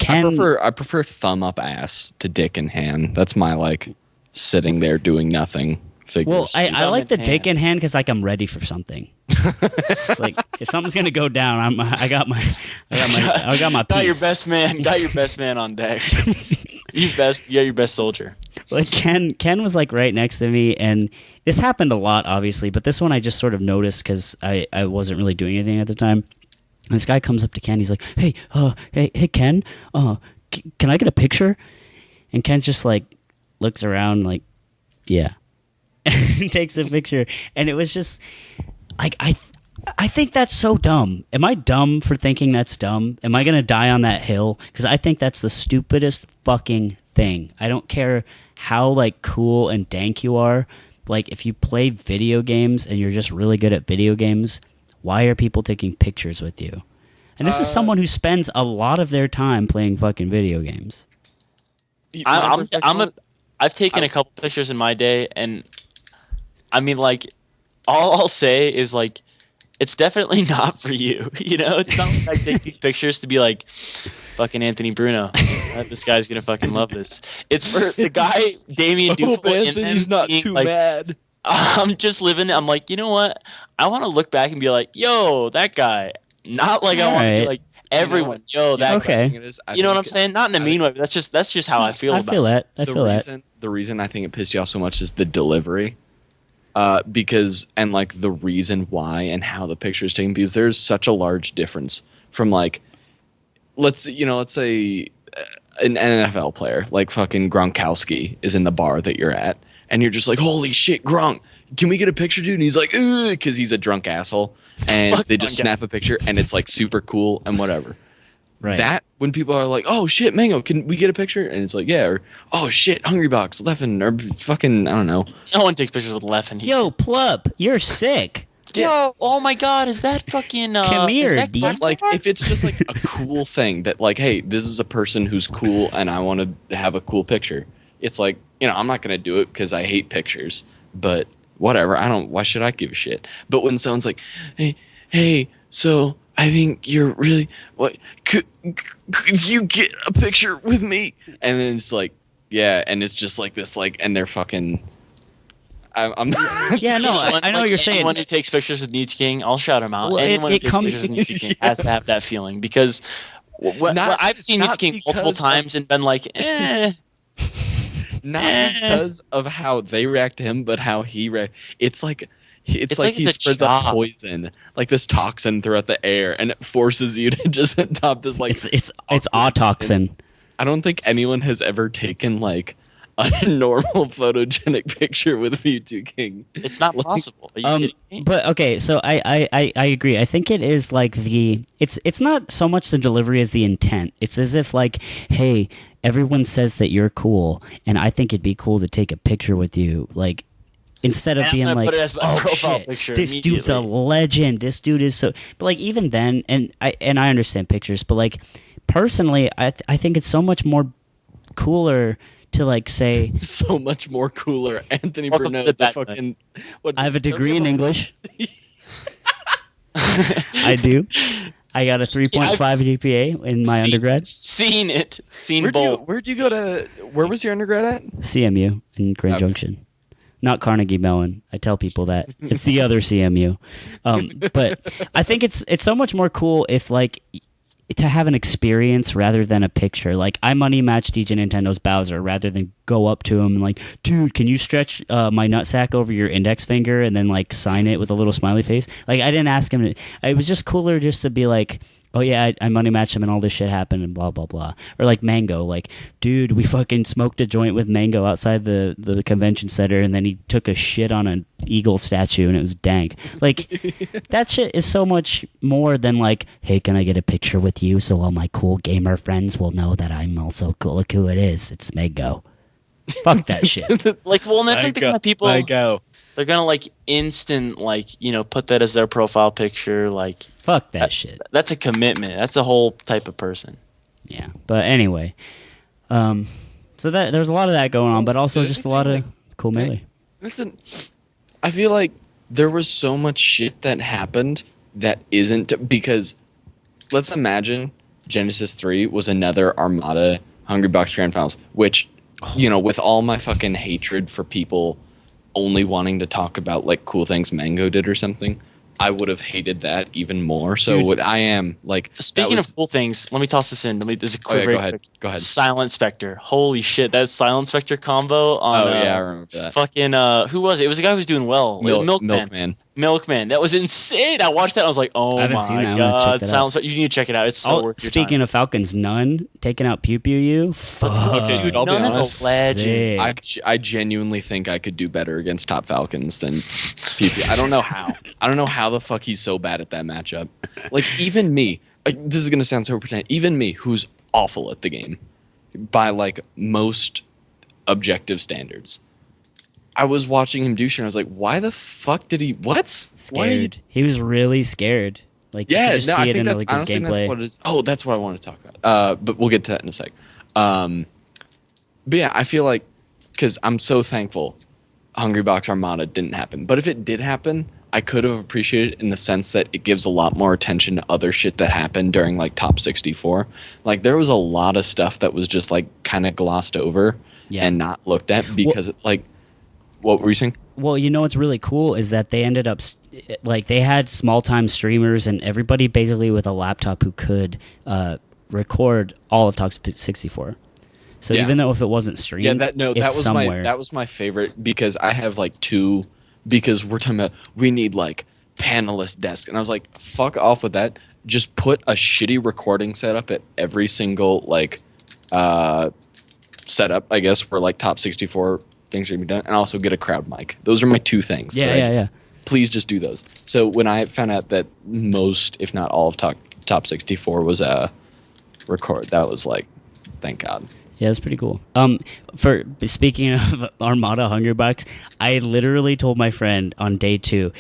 Speaker 2: I prefer thumb up ass to dick in hand. That's my like sitting there doing nothing figures.
Speaker 1: Well, I like the dick in hand because like I'm ready for something. It's like if something's gonna go down, I got my piece.
Speaker 3: Got your best man on deck. Your best soldier.
Speaker 1: Like Ken was like right next to me, and this happened a lot, obviously, but this one I just sort of noticed because I wasn't really doing anything at the time. And this guy comes up to Ken, he's like, "Hey, Ken, can I get a picture?" And Ken's just like looks around, like, "Yeah," and takes a picture, and it was just like I think that's so dumb. Am I dumb for thinking that's dumb? Am I gonna die on that hill? Because I think that's the stupidest fucking thing. I don't care how like cool and dank you are. Like if you play video games and you're just really good at video games, why are people taking pictures with you? And this is someone who spends a lot of their time playing fucking video games.
Speaker 3: I've taken a couple pictures in my day, and I mean, like, all I'll say is like, it's definitely not for you. You know, it's not like I take these pictures to be like, fucking Anthony Bruno. This guy's gonna fucking love this. It's for the guy Damien Dufour.
Speaker 2: Hope Anthony's not too
Speaker 3: like,
Speaker 2: mad.
Speaker 3: I'm just living. I'm like, you know what? I want to look back and be like, yo, that guy. Not like I want to be like everyone. That
Speaker 1: okay.
Speaker 3: Guy. You know what I'm saying? Not in a mean way. But that's just how I feel.
Speaker 1: I feel that.
Speaker 2: The reason I think it pissed you off so much is the delivery. Because the reason why and how the picture is taken, because there's such a large difference from like, let's say an NFL player like fucking Gronkowski is in the bar that you're at, and you're just like, holy shit, Gronk, can we get a picture, dude? And he's like, ugh, because he's a drunk asshole, and they just snap a picture, and it's like super cool and whatever. Right. That when people are like, oh shit, Mango, can we get a picture? And it's like, yeah, or oh shit, Hungrybox, Leffen, or fucking I don't know.
Speaker 3: No one takes pictures with Leffen.
Speaker 1: Yo, Plub, you're sick.
Speaker 3: Yo, oh my god, is that fucking
Speaker 1: Come here,
Speaker 3: is that
Speaker 1: dude.
Speaker 3: Clef's
Speaker 2: Like,
Speaker 3: car?
Speaker 2: if it's just like a cool thing that, like, hey, this is a person who's cool and I want to have a cool picture. It's like, I'm not going to do it because I hate pictures, but whatever. Why should I give a shit? But when someone's like, hey, so I think you're really, what, could you get a picture with me? And then it's like, yeah, and it's just like this, like, and they're fucking, I'm
Speaker 1: Yeah, no, I know what you're saying.
Speaker 3: Anyone who takes pictures with Mewtwo King, I'll shout him out.
Speaker 1: Well,
Speaker 3: Anyone
Speaker 1: it
Speaker 3: who takes
Speaker 1: comes-
Speaker 3: pictures with Mewtwo King has to have that feeling because I've seen
Speaker 2: not
Speaker 3: Mewtwo King multiple
Speaker 2: because
Speaker 3: times and been like,
Speaker 2: not because of how they react to him, but how he reacts. It's like he
Speaker 3: it's
Speaker 2: spreads a
Speaker 3: job.
Speaker 2: poison, like this toxin throughout the air, and it forces you to just adopt this like
Speaker 1: It's autoxin.
Speaker 2: I don't think anyone has ever taken like a normal photogenic picture with Mewtwo King.
Speaker 3: It's not possible. Are you kidding me?
Speaker 1: But okay, so I agree. I think it is like it's not so much the delivery as the intent. It's as if like, hey, everyone says that you're cool, and I think it'd be cool to take a picture with you. Like, instead of
Speaker 3: And I'm
Speaker 1: being
Speaker 3: gonna
Speaker 1: like,
Speaker 3: put it as my
Speaker 1: oh
Speaker 3: profile
Speaker 1: shit,
Speaker 3: picture
Speaker 1: this dude's a
Speaker 3: immediately.
Speaker 1: legend. This dude is so. But like even then, and I understand pictures, but like personally, I think it's so much more cooler to like say,
Speaker 2: So much more cooler, Anthony
Speaker 3: Welcome to
Speaker 2: Burnett.
Speaker 3: the
Speaker 2: The
Speaker 3: Batman.
Speaker 2: fucking what?
Speaker 1: I have a degree in English. I do. I got a 3.5 GPA in my undergrad.
Speaker 3: Seen it. Seen
Speaker 2: Where'd you,
Speaker 3: both.
Speaker 2: where'd you go to? Where was your undergrad at?
Speaker 1: CMU in Grand
Speaker 2: Okay.
Speaker 1: Junction. Not Carnegie Mellon. I tell people that. It's the other CMU. But I think it's so much more cool if like to have an experience rather than a picture. Like I money match DJ Nintendo's Bowser rather than go up to him and like, dude, can you stretch my nutsack over your index finger and then like sign it with a little smiley face? Like I didn't ask him to. It was just cooler just to be like, oh yeah, I money matched him and all this shit happened and blah blah blah. Or like Mango, like, dude, we fucking smoked a joint with Mango outside the convention center and then he took a shit on an eagle statue and it was dank. Like that shit is so much more than like, hey, can I get a picture with you so all my cool gamer friends will know that I'm also cool? Look who it is. It's Mango. Fuck that shit.
Speaker 3: Like, well, and that's like the kind of people
Speaker 2: I go.
Speaker 3: they're gonna like instant like put that as their profile picture. Like
Speaker 1: Fuck that shit.
Speaker 3: that's a commitment. That's a whole type of person.
Speaker 1: Yeah. But anyway, so that there's a lot of that going on, but also just a lot of cool melee.
Speaker 2: Listen, I feel like there was so much shit that happened that isn't because let's imagine Genesis 3 was another Armada Hungrybox Grand Finals, which with all my fucking hatred for people only wanting to talk about like cool things Mango did or something, I would have hated that even more. So
Speaker 3: Dude.
Speaker 2: what I am like
Speaker 3: Speaking of cool things, let me toss this in. This is a
Speaker 2: Oh, yeah,
Speaker 3: very
Speaker 2: go ahead.
Speaker 3: quick.
Speaker 2: Go ahead.
Speaker 3: Silent Spectre. Holy shit, that Silent Spectre combo on
Speaker 2: I remember that.
Speaker 3: fucking who was it? It was a guy who was doing well. Milkman. That was insane. I watched that and I was like, oh
Speaker 1: I haven't seen that.
Speaker 3: my
Speaker 1: I'm gonna
Speaker 3: god.
Speaker 1: check that
Speaker 3: Silent Spectre. You need to check it out. It's so worth your
Speaker 1: speaking
Speaker 3: time.
Speaker 1: of Falcons, None taking out Pew Pew You. Fuck.
Speaker 2: Okay, dude, I'll be
Speaker 3: None is
Speaker 2: honest.
Speaker 3: a legend.
Speaker 1: Sick.
Speaker 2: I genuinely think I could do better against Top Falcons than PP. I don't know how. I don't know how the fuck he's so bad at that matchup. Like even me, this is gonna sound so pretend. Even me, who's awful at the game by like most objective standards. I was watching him do shit and I was like, why the fuck did he what? Why are you-
Speaker 1: Scared. He was really scared. Like you
Speaker 2: Yeah,
Speaker 1: could just
Speaker 2: no,
Speaker 1: see
Speaker 2: I
Speaker 1: it
Speaker 2: think
Speaker 1: in
Speaker 2: that's
Speaker 1: like his
Speaker 2: honestly that's
Speaker 1: gameplay.
Speaker 2: what it is. Oh, that's what I want to talk about. But we'll get to that in a sec. But yeah, I feel like because I'm so thankful Hungrybox Armada didn't happen. But if it did happen, I could have appreciated it in the sense that it gives a lot more attention to other shit that happened during like Top 64. Like there was a lot of stuff that was just like kind of glossed over and not looked at because what were you saying?
Speaker 1: Well, you know what's really cool is that they ended up like they had small time streamers and everybody basically with a laptop who could record all of Top 64. So even though if it wasn't streamed, that was somewhere.
Speaker 2: that was my favorite because I have like two because we're talking about we need like panelist desk and I was like fuck off with that. Just put a shitty recording setup at every single like setup I guess where like Top 64 things are gonna be done and also get a crowd mic. Those are my two things.
Speaker 1: Yeah.
Speaker 2: Please just do those. So when I found out that most, if not all of Top 64 was record, that was like, thank God.
Speaker 1: Yeah, it's pretty cool. For speaking of Armada Hungrybox, I literally told my friend on day 2,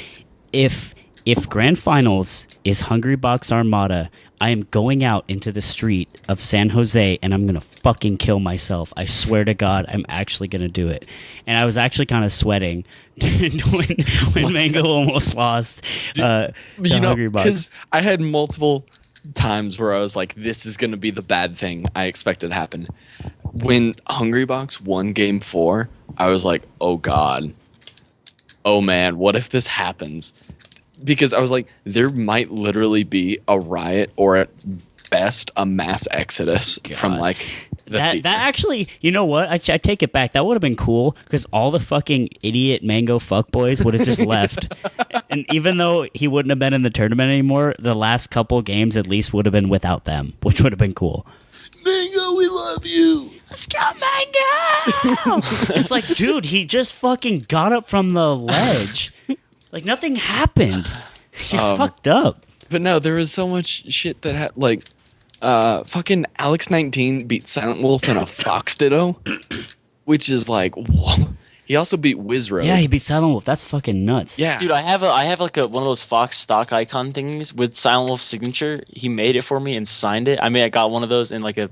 Speaker 1: if if Grand Finals is Hungrybox Armada, I am going out into the street of San Jose and I'm going to fucking kill myself. I swear to God, I'm actually going to do it. And I was actually kind of sweating when Mango almost lost to Hungrybox.
Speaker 2: Because I had multiple times where I was like, this is going to be the bad thing I expected to happen. When Hungrybox won Game 4, I was like, oh God. Oh man, what if this happens? Because I was like, there might literally be a riot or at best a mass exodus from like
Speaker 1: that actually, you know what? I take it back. That would have been cool because all the fucking idiot Mango fuckboys would have just left. And even though he wouldn't have been in the tournament anymore, the last couple games at least would have been without them, which would have been cool.
Speaker 2: Mango, we love you.
Speaker 1: Let's go, Mango! It's like, dude, he just fucking got up from the ledge. Like, nothing happened. You're fucked up.
Speaker 2: But no, there was so much shit that fucking Alex19 beat Silent Wolf in a Fox Ditto, which is like, whoa. He also beat Wizrobe.
Speaker 1: Yeah, he beat Silent Wolf. That's fucking nuts.
Speaker 2: Yeah.
Speaker 3: Dude, I have like one of those Fox stock icon things with Silent Wolf's signature. He made it for me and signed it. I mean, I got one of those in like a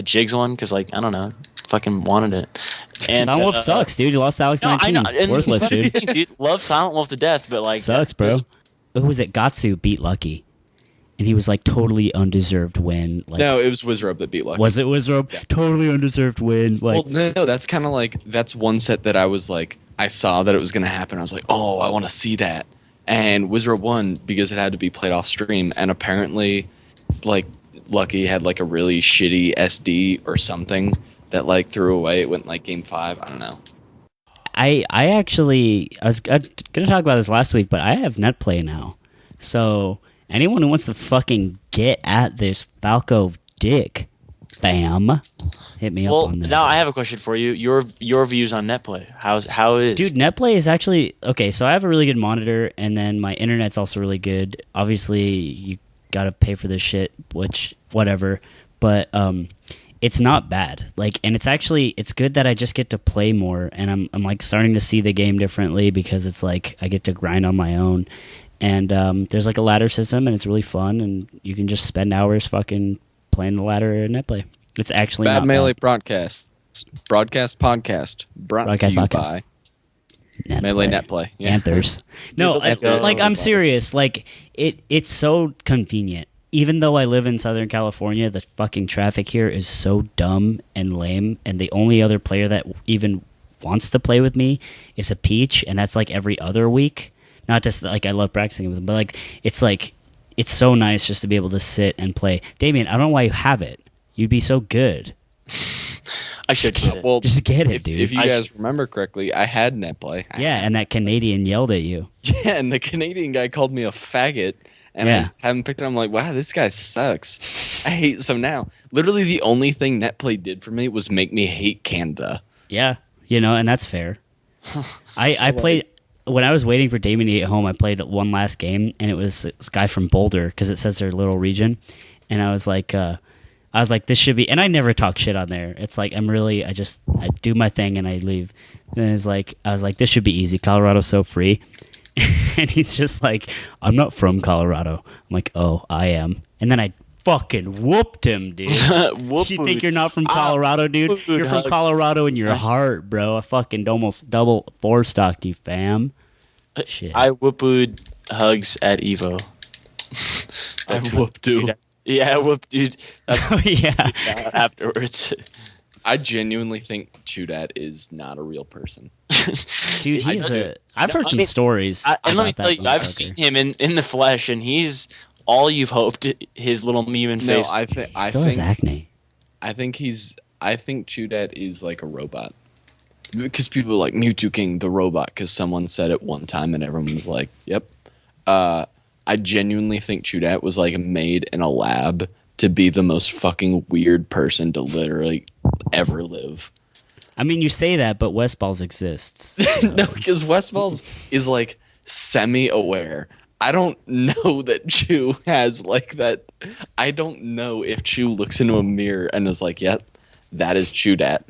Speaker 3: Jigs one because, like, I don't know, fucking wanted it. And
Speaker 1: Silent Wolf sucks, dude. You lost Alex 19. Worthless, dude.
Speaker 3: Love Silent Wolf to death, but like
Speaker 1: sucks, bro. Who was it? Gatsu beat Lucky. And he was like totally undeserved win. Like,
Speaker 2: no, it was Wizrobe that beat Lucky.
Speaker 1: Was it Wizrobe? Yeah. Totally undeserved win. Like,
Speaker 2: well, no, that's kind of like, that's one set that I was like, I saw that it was going to happen. I was like, oh, I want to see that. And Wizrobe won because it had to be played off stream. And apparently, it's like, Lucky had like a really shitty SD or something that like threw away. It went like Game 5. I don't know.
Speaker 1: I was going to talk about this last week, but I have Netplay now. So anyone who wants to fucking get at this Falco dick, bam, hit me up on that.
Speaker 3: Now I have a question for you. Your views on Netplay. How is
Speaker 1: Dude, Netplay is actually okay. So I have a really good monitor, and then my internet's also really good. Obviously, you gotta pay for this shit, which whatever. But it's not bad. Like, and it's good that I just get to play more, and I'm like starting to see the game differently because it's like I get to grind on my own. And there's like a ladder system, and it's really fun, and you can just spend hours fucking playing the ladder in Netplay. It's actually
Speaker 2: Bad
Speaker 1: not
Speaker 2: Melee
Speaker 1: bad.
Speaker 2: Broadcast podcast brought to you by
Speaker 1: Netplay.
Speaker 2: Melee Netplay. Yeah.
Speaker 1: Anthers. No, I'm serious. Like, it's so convenient. Even though I live in Southern California, the fucking traffic here is so dumb and lame, and the only other player that even wants to play with me is a Peach, and that's like every other week. Not just like I love practicing with them, but like it's so nice just to be able to sit and play. Damien, I don't know why you have it. You'd be so good.
Speaker 3: I should get it.
Speaker 2: Well,
Speaker 1: just get it, dude.
Speaker 2: If you guys remember correctly, I had Netplay.
Speaker 1: And that Canadian yelled at you.
Speaker 2: Yeah, and the Canadian guy called me a faggot, and I just haven't picked it up. I'm like, wow, this guy sucks. I hate. So now, literally, the only thing Netplay did for me was make me hate Canada.
Speaker 1: Yeah, and that's fair. I played. When I was waiting for Damien to get home, I played one last game, and it was this guy from Boulder, because it says their little region, and I was like, this should be, and I never talk shit on there. It's like, I do my thing, and I leave. And I was like, this should be easy. Colorado's so free. And he's just like, I'm not from Colorado. I'm like, oh, I am. And then I fucking whooped him, dude. You think you're not from Colorado, dude? You're from Colorado in your heart, bro. I fucking almost double 4-stocked you, fam. Shit.
Speaker 3: I whooped hugs at Evo.
Speaker 2: I whooped you.
Speaker 3: Yeah, I whooped dude. That's
Speaker 1: yeah.
Speaker 3: Afterwards.
Speaker 2: I genuinely think ChuDat is not a real person.
Speaker 1: Dude, I've heard some stories.
Speaker 3: And let me tell you, I've seen him in the flesh, and he's all you've hoped. His little meme and face.
Speaker 2: No, I
Speaker 1: still has acne.
Speaker 2: I think ChuDat is like a robot. Because people are like, Mewtwo King, the robot, because someone said it one time and everyone was like, yep. I genuinely think ChuDat was like made in a lab to be the most fucking weird person to literally ever live.
Speaker 1: I mean, you say that, but Westballs exists. So.
Speaker 2: No, because Westballs is like semi-aware. I don't know that Chu has like that. I don't know if Chu looks into a mirror and is like, yep, that is ChuDat.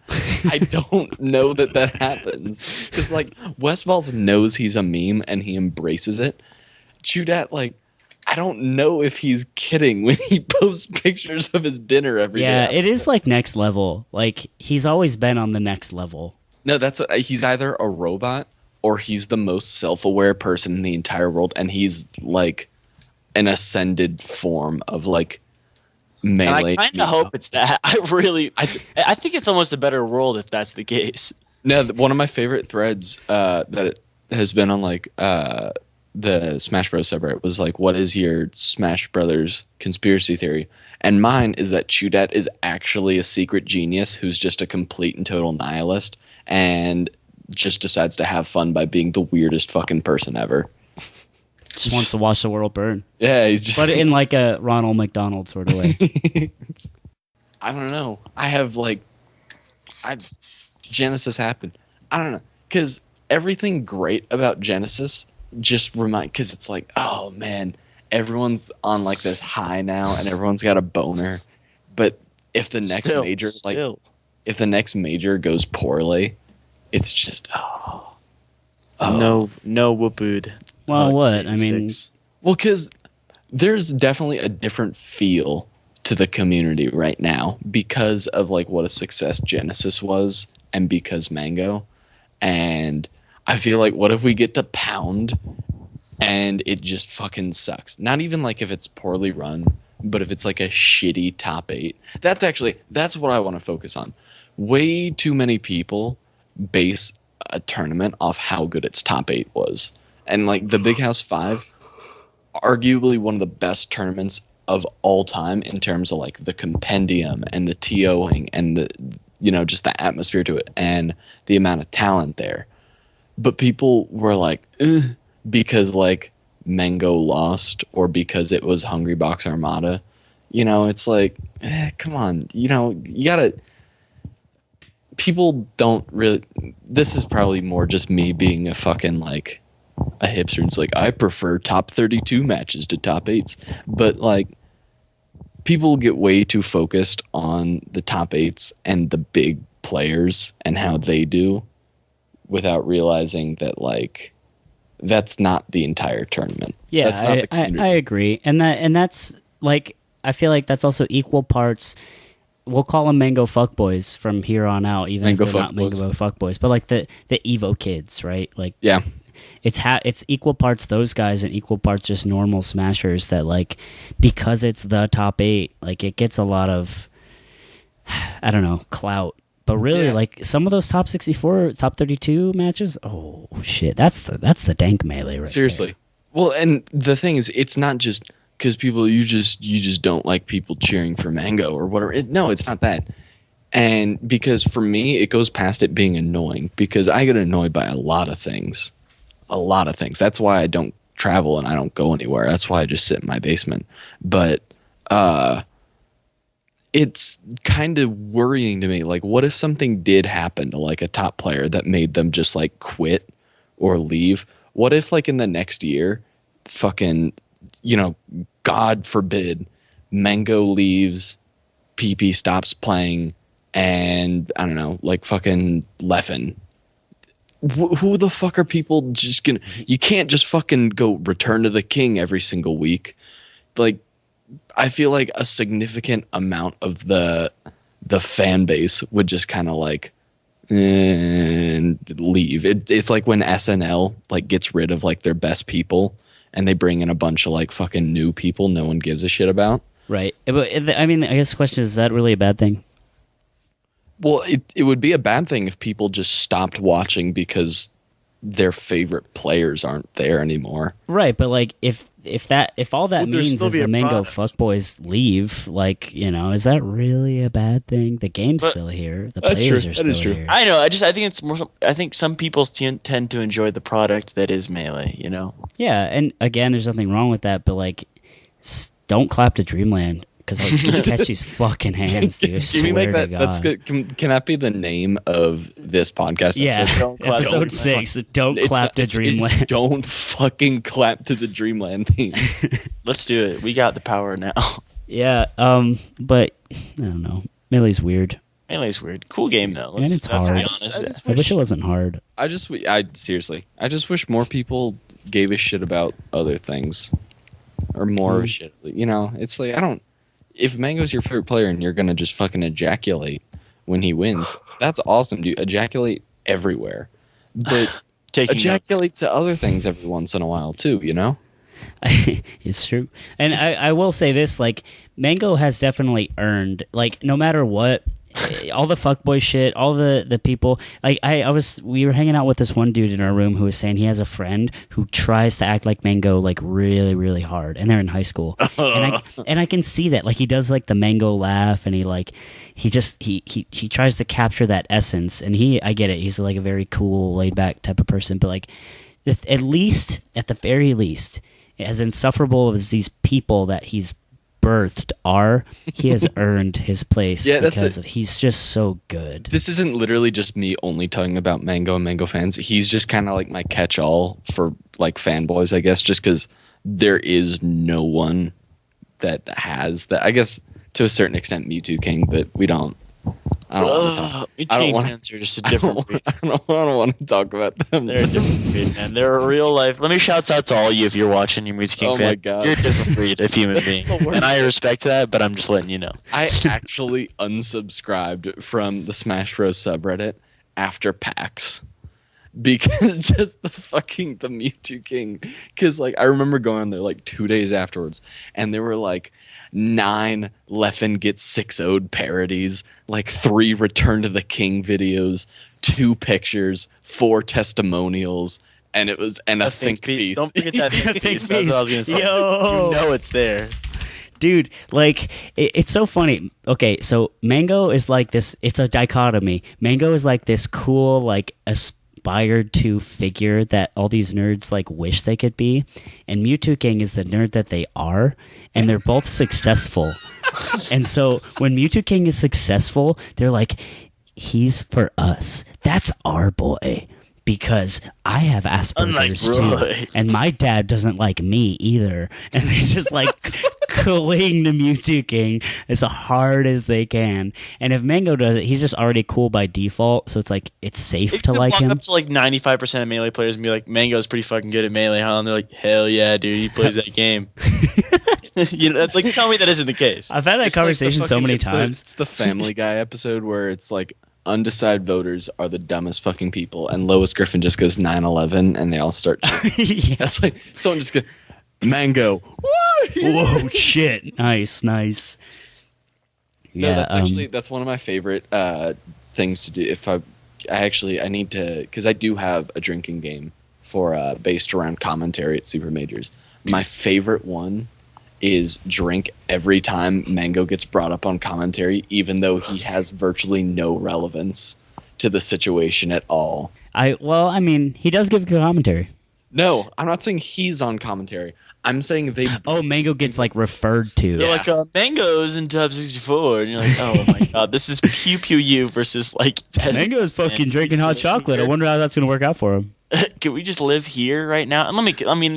Speaker 2: I don't know that happens. Because like Westballs knows he's a meme and he embraces it. ChuDat, like, I don't know if he's kidding when he posts pictures of his dinner every day.
Speaker 1: Yeah, it is like next level. Like, he's always been on the next level.
Speaker 2: No, he's either a robot or he's the most self-aware person in the entire world, and he's like an ascended form of like Melee.
Speaker 3: And I kind of hope it's that. I think it's almost a better world if that's the case.
Speaker 2: No, one of my favorite threads that has been on like the Smash Bros. Subreddit was like, what is your Smash Brothers conspiracy theory? And mine is that ChuDat is actually a secret genius who's just a complete and total nihilist and just decides to have fun by being the weirdest fucking person ever.
Speaker 1: Just wants to watch the world burn.
Speaker 2: Yeah, he's just...
Speaker 1: But in like a Ronald McDonald sort of way.
Speaker 2: I don't know. Genesis happened. I don't know. Because everything great about Genesis just because it's like, oh man, everyone's on like this high now and everyone's got a boner. But if the next if the next major goes poorly, it's just
Speaker 3: no whoopwood.
Speaker 1: Well, what? I mean,
Speaker 2: well, because there's definitely a different feel to the community right now because of like what a success Genesis was and because Mango. And I feel like, what if we get to Pound and it just fucking sucks? Not even like if it's poorly run, but if it's like a shitty top 8. That's what I want to focus on. Way too many people base a tournament off how good its top 8 was. And like the Big House 5, arguably one of the best tournaments of all time in terms of like the compendium and the TOing and the, just the atmosphere to it and the amount of talent there. But people were like, because like Mango lost or because it was Hungrybox Armada. It's like, come on. You gotta... People don't really... This is probably more just me being a fucking like a hipster. It's like, I prefer top 32 matches to top 8s. But like, people get way too focused on the top 8s and the big players and how they do, without realizing that like that's not the entire tournament.
Speaker 1: Yeah,
Speaker 2: that's not
Speaker 1: I agree, and that's like, I feel like that's also equal parts. We'll call them Mango fuckboys from here on out, even if they're not Mango fuckboys. But like the Evo kids, right? Like,
Speaker 2: yeah,
Speaker 1: it's equal parts those guys and equal parts just normal smashers that like, because it's the top 8, like it gets a lot of, I don't know, clout. But really, like some of those top 64, top 32 matches, oh shit, that's the dank Melee right
Speaker 2: Seriously.
Speaker 1: there.
Speaker 2: Well, and the thing is, it's not just because people you just don't like people cheering for Mango or whatever. No, it's not that. And because for me, it goes past it being annoying because I get annoyed by a lot of things. That's why I don't travel and I don't go anywhere. That's why I just sit in my basement. But it's kind of worrying to me. Like, what if something did happen to like a top player that made them just like quit or leave? What if like in the next year, fucking, God forbid, Mango leaves, PP stops playing, and I don't know, like fucking Leffen. Who the fuck are people just gonna... You can't just fucking go Return to the King every single week. Like, I feel like a significant amount of the fan base would just kind of like leave. It's like when SNL like gets rid of like their best people and they bring in a bunch of like fucking new people no one gives a shit about.
Speaker 1: Right. But I mean, I guess the question is that really a bad thing?
Speaker 2: Well, it would be a bad thing if people just stopped watching because their favorite players aren't there anymore.
Speaker 1: Right, but like if all that means is the Mango fuckboys leave, like, is that really a bad thing? The game's still here. The players are still here.
Speaker 3: I know. I think it's more. I think some people tend to enjoy the product that is Melee.
Speaker 1: Yeah, and again, there's nothing wrong with that, but like, don't clap to Dreamland. Because I'll catch these fucking hands, dude. I swear to God.
Speaker 2: That's good. Can that be the name of this podcast?
Speaker 1: Yeah, episode 6. Don't clap to Dreamland.
Speaker 2: Don't fucking clap to the Dreamland theme.
Speaker 3: Let's do it. We got the power now.
Speaker 1: Yeah, but I don't know. Melee's weird.
Speaker 3: Melee's weird. Cool game though.
Speaker 1: And it's hard. I wish it wasn't hard.
Speaker 2: I just wish more people gave a shit about other things, or more of a shit. You know, it's like if Mango's your favorite player and you're gonna just fucking ejaculate when he wins, that's awesome, dude. Ejaculate everywhere, but ejaculate to other things every once in a while too. You know.
Speaker 1: It's true. And I will say this, like, Mango has definitely earned, like, no matter what, all the fuckboy shit, all the people, like, we were hanging out with this one dude in our room who was saying he has a friend who tries to act like Mango, like, really, really hard, and they're in high school. And I can see that, like, he does, like, the Mango laugh, and he tries to capture that essence, and I get it, he's, like, a very cool, laid-back type of person, but, like, at the very least, as insufferable as these people that he's birthed are, he has earned his place because he's just so good.
Speaker 2: This isn't literally just me only talking about Mango and Mango fans. He's just kind of like my catch-all for like fanboys, I guess, just because there is no one that has that. I guess to a certain extent Mewtwo King, but we don't. I don't want to answer just a different breed. I don't want to talk about them.
Speaker 3: They're a different breed, man. They're a real life. Let me shout out to all you if you're watching, your Mewtwo King fan.
Speaker 2: My God.
Speaker 3: You're a different breed of human being. And I respect that, but I'm just letting you know.
Speaker 2: I actually unsubscribed from the Smash Bros. Subreddit after PAX. Because just the Mewtwo King. Because like I remember going there like 2 days afterwards, and there were like 9 Leffen gets 6-0'd parodies, like 3 Return to the King videos, 2 pictures, 4 testimonials, and it was a think piece.
Speaker 3: Don't forget that think piece. That's what I was gonna say. Yo. You know it's there.
Speaker 1: Dude, like, it's so funny. Okay, so Mango is like this, it's a dichotomy. Mango is like this cool, like, aspired to figure that all these nerds like wish they could be, and Mewtwo King is the nerd that they are, and they're both successful. And so when Mewtwo King is successful, they're like, he's for us. That's our boy. Because I have Asperger's too, and my dad doesn't like me either, and they just like cling to Mewtwo King as hard as they can. And if Mango does it, he's just already cool by default, so it's like it's safe to like him.
Speaker 3: Up to like 95% of Melee players and be like, Mango's pretty fucking good at Melee, huh? And they're like, hell yeah, dude, he plays that game. You know, that's like, tell me that isn't the case.
Speaker 1: I've had that conversation so many times.
Speaker 2: It's the Family Guy episode where it's like, undecided voters are the dumbest fucking people, and Lois Griffin just goes 9/11, and they all start cheering. That's like someone just goes, Mango.
Speaker 1: Whoa, shit! Nice.
Speaker 2: Yeah, no, that's one of my favorite things to do. If I need to, because I do have a drinking game for based around commentary at Super Majors. My favorite one is drink every time Mango gets brought up on commentary, even though he has virtually no relevance to the situation at all.
Speaker 1: I mean, he does give good commentary.
Speaker 2: No, I'm not saying he's on commentary. I'm saying they...
Speaker 1: Oh, Mango gets, like, referred to.
Speaker 3: They're like, Mango's in top 64. And you're like, oh, my God, this is Pew Pew You versus, like...
Speaker 1: Mango's fucking drinking hot chocolate. I wonder how that's going to work out for him.
Speaker 3: Can we just live here right now? And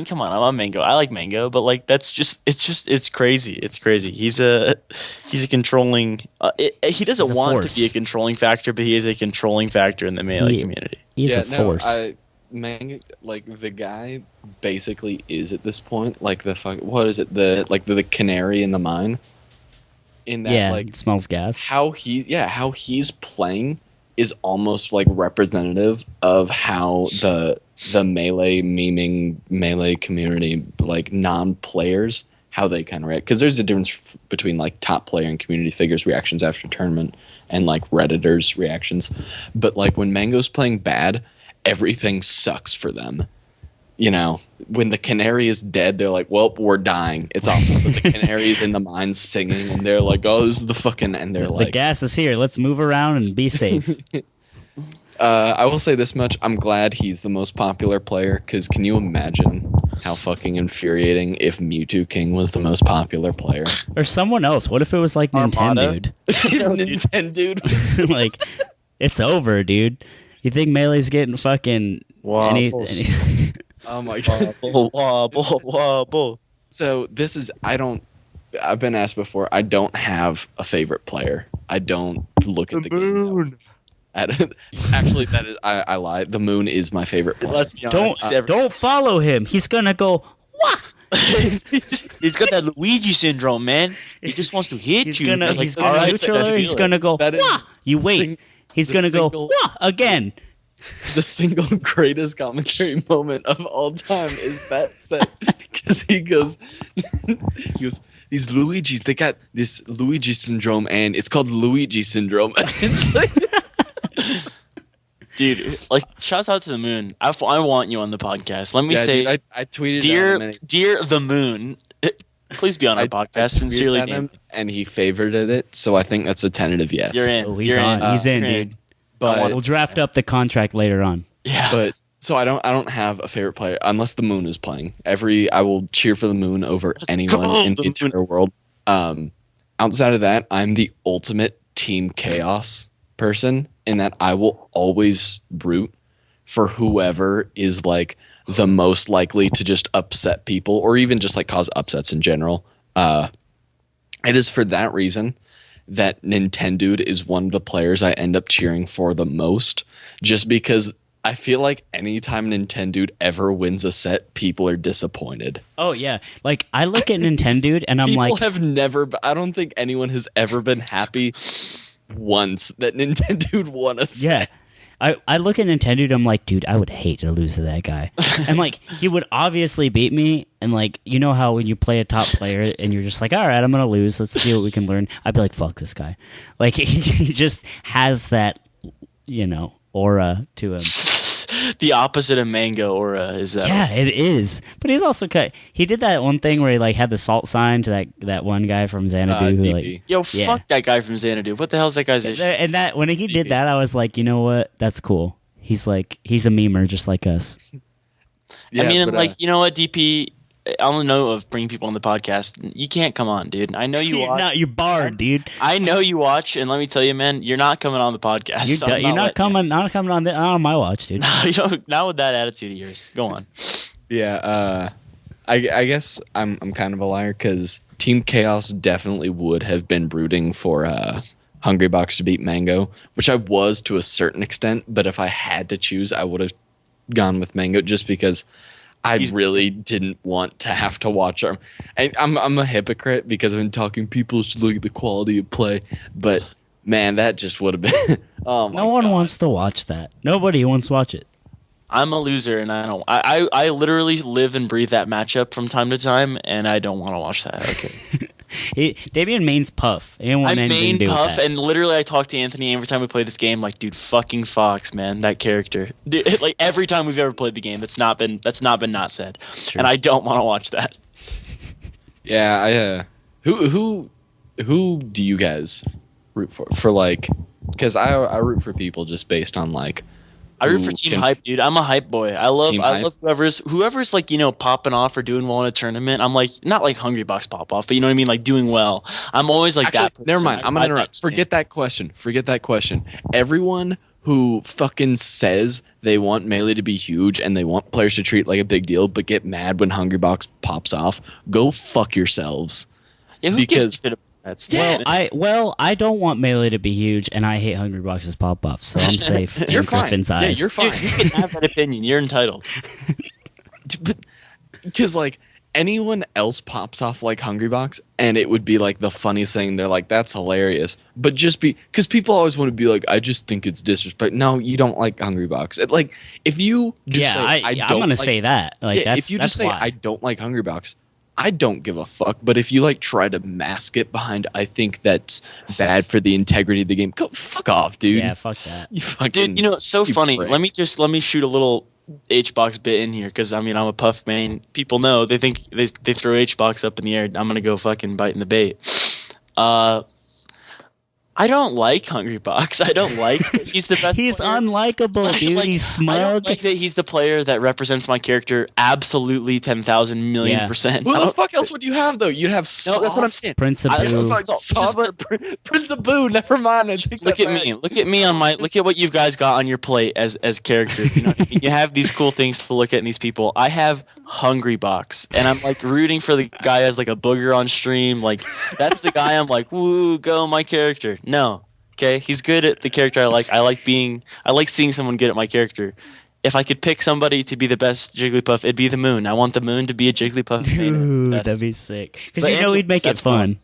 Speaker 3: come on, I love Mango. I like Mango, but like it's crazy. It's crazy. He's a controlling. He doesn't want to be a controlling factor, but he is a controlling factor in the Melee community.
Speaker 1: He's a force.
Speaker 2: Mango, like the guy, basically is at this point like what is it? The canary in the mine. In that, like,
Speaker 1: it smells gas.
Speaker 2: How he's playing is almost like representative of how the Melee memeing Melee community, like non-players, how they kind of react. Because there's a difference between like top player and community figures reactions after tournament and like Redditors reactions. But like when Mango's playing bad, everything sucks for them. You know, when the canary is dead, they're like, well, we're dying. It's awful. But the canary is in the mines singing, and they're like, oh, this is the fucking... And they're like...
Speaker 1: The gas is here. Let's move around and be safe.
Speaker 2: I will say this much. I'm glad he's the most popular player, because can you imagine how fucking infuriating if Mewtwo King was the most popular player?
Speaker 1: Or someone else. What if it was like Nintendo?
Speaker 2: Nintendo dude.
Speaker 1: Like, it's over, dude. You think Melee's getting fucking... any
Speaker 2: Oh my God.
Speaker 3: Wobble.
Speaker 2: So this is, I've been asked before, I don't have a favorite player. I don't look at the game. Actually, that is I lied. The moon is my favorite player.
Speaker 3: Let's be honest.
Speaker 1: Don't follow him. He's gonna go. Wah!
Speaker 3: He's got that Luigi syndrome, man. He just wants to hit
Speaker 1: He's
Speaker 3: you.
Speaker 1: gonna neutral. He's gonna go. Wah! You wait. He's gonna go. Wah! Again.
Speaker 2: The single greatest commentary moment of all time is that set because he goes, these Luigis, they got this Luigi syndrome, and it's called Luigi syndrome. It's like,
Speaker 3: dude, like, shouts out to the moon. I want you on the podcast. Let me say,
Speaker 2: dude, I tweeted,
Speaker 3: dear the moon, please be on our podcast. Sincerely,
Speaker 2: him, and he favorited it, so I think that's a tentative yes.
Speaker 3: You're in.
Speaker 1: Oh, he's on. He's in, dude.
Speaker 2: But
Speaker 1: we'll draft up the contract later on.
Speaker 3: Yeah,
Speaker 2: but so I don't have a favorite player unless the moon is playing. I will cheer for the moon over anyone in the entire world. Outside of that, I'm the ultimate Team Chaos person in that I will always root for whoever is like the most likely to just upset people or even just like cause upsets in general. It is for that reason that Nintendo is one of the players I end up cheering for the most, just because I feel like anytime Nintendo ever wins a set, people are disappointed.
Speaker 1: Oh yeah, like I look at Nintendo and I'm like,
Speaker 2: people have never. I don't think anyone has ever been happy once that Nintendo won a set.
Speaker 1: Yeah. I look at Nintendo and I'm like, dude, I would hate to lose to that guy. And like, he would obviously beat me. And like, you know how when you play a top player and you're just like, all right, I'm going to lose. Let's see what we can learn. I'd be like, fuck this guy. Like, he just has that, aura to him.
Speaker 3: The opposite of Mango aura is that.
Speaker 1: Yeah, it is. But he's also he did that one thing where he like had the salt sign to that one guy from Xanadu. Who, like,
Speaker 3: yo, fuck that guy from Xanadu. What the hell's that guy's issue?
Speaker 1: And that when he did that, I was like, you know what? That's cool. He's a memer just like us.
Speaker 3: Yeah, I mean, but, you know what, DP? On the note of bringing people on the podcast, you can't come on, dude. I know you watch.
Speaker 1: You're barred, dude.
Speaker 3: I know you watch, and let me tell you, man, you're not coming on the podcast.
Speaker 1: You're not coming on my watch, dude.
Speaker 3: Not with that attitude of yours. Go on.
Speaker 2: Yeah, I guess I'm kind of a liar because Team Chaos definitely would have been rooting for Hungrybox to beat Mango, which I was to a certain extent. But if I had to choose, I would have gone with Mango just because I really didn't want to have to watch them. I'm a hypocrite because I've been talking people should look at the quality of play, but man, that just would have been. Oh my
Speaker 1: no one
Speaker 2: God.
Speaker 1: wants to watch that. Nobody wants to watch it.
Speaker 3: I'm a loser, and I don't. I literally live and breathe that matchup from time to time, and I don't want to watch that. Okay.
Speaker 1: Damian mains Puff. I
Speaker 3: main Puff, and literally I talk to Anthony every time we play this game. Like, dude, fucking Fox, man, that character. Dude, like every time we've ever played the game, that's not been not said, and I don't want to watch that.
Speaker 2: Yeah, who do you guys root for? For like, because I root for people just based on like.
Speaker 3: I root for Team Hype, dude. I'm a hype boy. I love whoever's like, popping off or doing well in a tournament. I'm like, not like Hungrybox pop off, but you know what I mean, like doing well. I'm always like that person.
Speaker 2: Never mind. I'm gonna interrupt. Forget that question. Everyone who fucking says they want Melee to be huge and they want players to treat like a big deal, but get mad when Hungrybox pops off, go fuck yourselves.
Speaker 3: Yeah, who gives a shit about that?
Speaker 1: I don't want Melee to be huge, and I hate Hungrybox's pop-off, so I'm safe.
Speaker 2: You're
Speaker 1: in
Speaker 2: fine.
Speaker 1: Griffin's eyes.
Speaker 2: Yeah, you're fine.
Speaker 3: Dude, you can have that opinion. You're entitled.
Speaker 2: Because like anyone else pops off like Hungrybox, and it would be like the funniest thing. They're like, "That's hilarious," but just because people always want to be like, "I just think it's disrespect." No, you don't like Hungrybox. Like if you just say,
Speaker 1: I'm gonna say that. Like,
Speaker 2: if you just say, "I don't like Hungrybox," I don't give a fuck. But if you like try to mask it behind, I think that's bad for the integrity of the game. Go fuck off, dude.
Speaker 1: Yeah, fuck that.
Speaker 2: You fucking
Speaker 3: dude, it's so funny.
Speaker 2: Prick.
Speaker 3: Let me shoot a little H-box bit in here because I'm a Puff main. People know they think they throw H-box up in the air. I'm gonna go fucking biting the bait. I don't like Hungrybox. I don't like he's the best.
Speaker 1: He's
Speaker 3: player.
Speaker 1: Unlikable, dude. He's smug.
Speaker 3: I don't like that he's the player that represents my character absolutely 10,000 million %.
Speaker 2: Who the fuck else would you have though? You'd have soft.
Speaker 3: No, that's what I'm saying.
Speaker 1: Prince of Boo.
Speaker 2: Prince of Boo. Never mind.
Speaker 3: Look at me. Look at me on my. Look at what you guys got on your plate as characters. You know what I mean? You have these cool things to look at in these people. I have Hungrybox, and I'm like rooting for the guy as like a booger on stream. Like that's the guy I'm like, woo, go my character. No, Okay, he's good at the character I like. I like seeing someone good at my character. If I could pick somebody to be the best Jigglypuff, it'd be the Moon. I want the Moon to be a Jigglypuff.
Speaker 1: Dude, that'd be sick. Because you know we'd make it fun.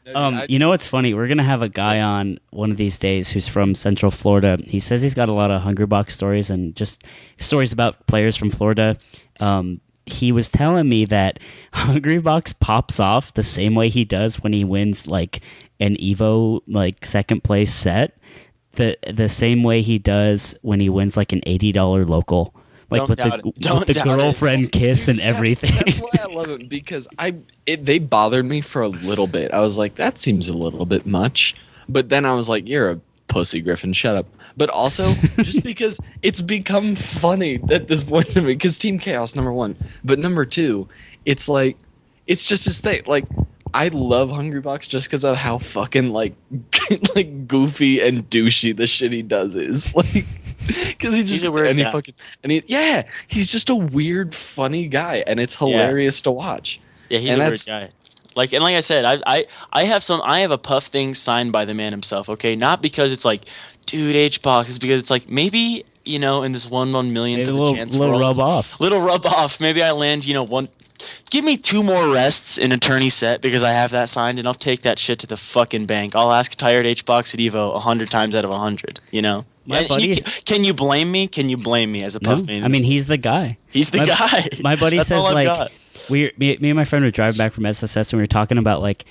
Speaker 1: You know what's funny? We're gonna have a guy on one of these days who's from Central Florida. He says he's got a lot of Hungrybox stories and just stories about players from Florida. He was telling me that Hungrybox pops off the same way he does when he wins like an Evo like second place set. The same way he does when he wins like an $80 local. Like with the girlfriend kiss and everything.
Speaker 2: That's why I love it, because they bothered me for a little bit. I was like, that seems a little bit much. But then I was like, you're a pussy, Griffin, shut up. But also, just because it's become funny at this point to me, because Team Chaos, number one. But number two, it's like, it's just his thing. Like, I love Hungrybox just because of how fucking, like goofy and douchey the shit he does is. Like, because he just
Speaker 3: he's a weird guy.
Speaker 2: He's just a weird, funny guy, and it's hilarious to watch.
Speaker 3: Yeah, he's a weird guy. Like I said, I have a Puff thing signed by the man himself. Okay, not because it's like, dude, H-Box. It's because it's like maybe in this 1 millionth of a chance,
Speaker 1: little rub off.
Speaker 3: Maybe I land one. Give me 2 more rests in a tourney set because I have that signed, and I'll take that shit to the fucking bank. I'll ask tired H-Box at Evo 100 times out of 100. Can you blame me? Can you blame me as a Puff man?
Speaker 1: I mean, he's the guy.
Speaker 3: He's the guy.
Speaker 1: My buddy
Speaker 3: That's
Speaker 1: says
Speaker 3: all I've
Speaker 1: like
Speaker 3: got.
Speaker 1: me and my friend were driving back from SSS and we were talking about like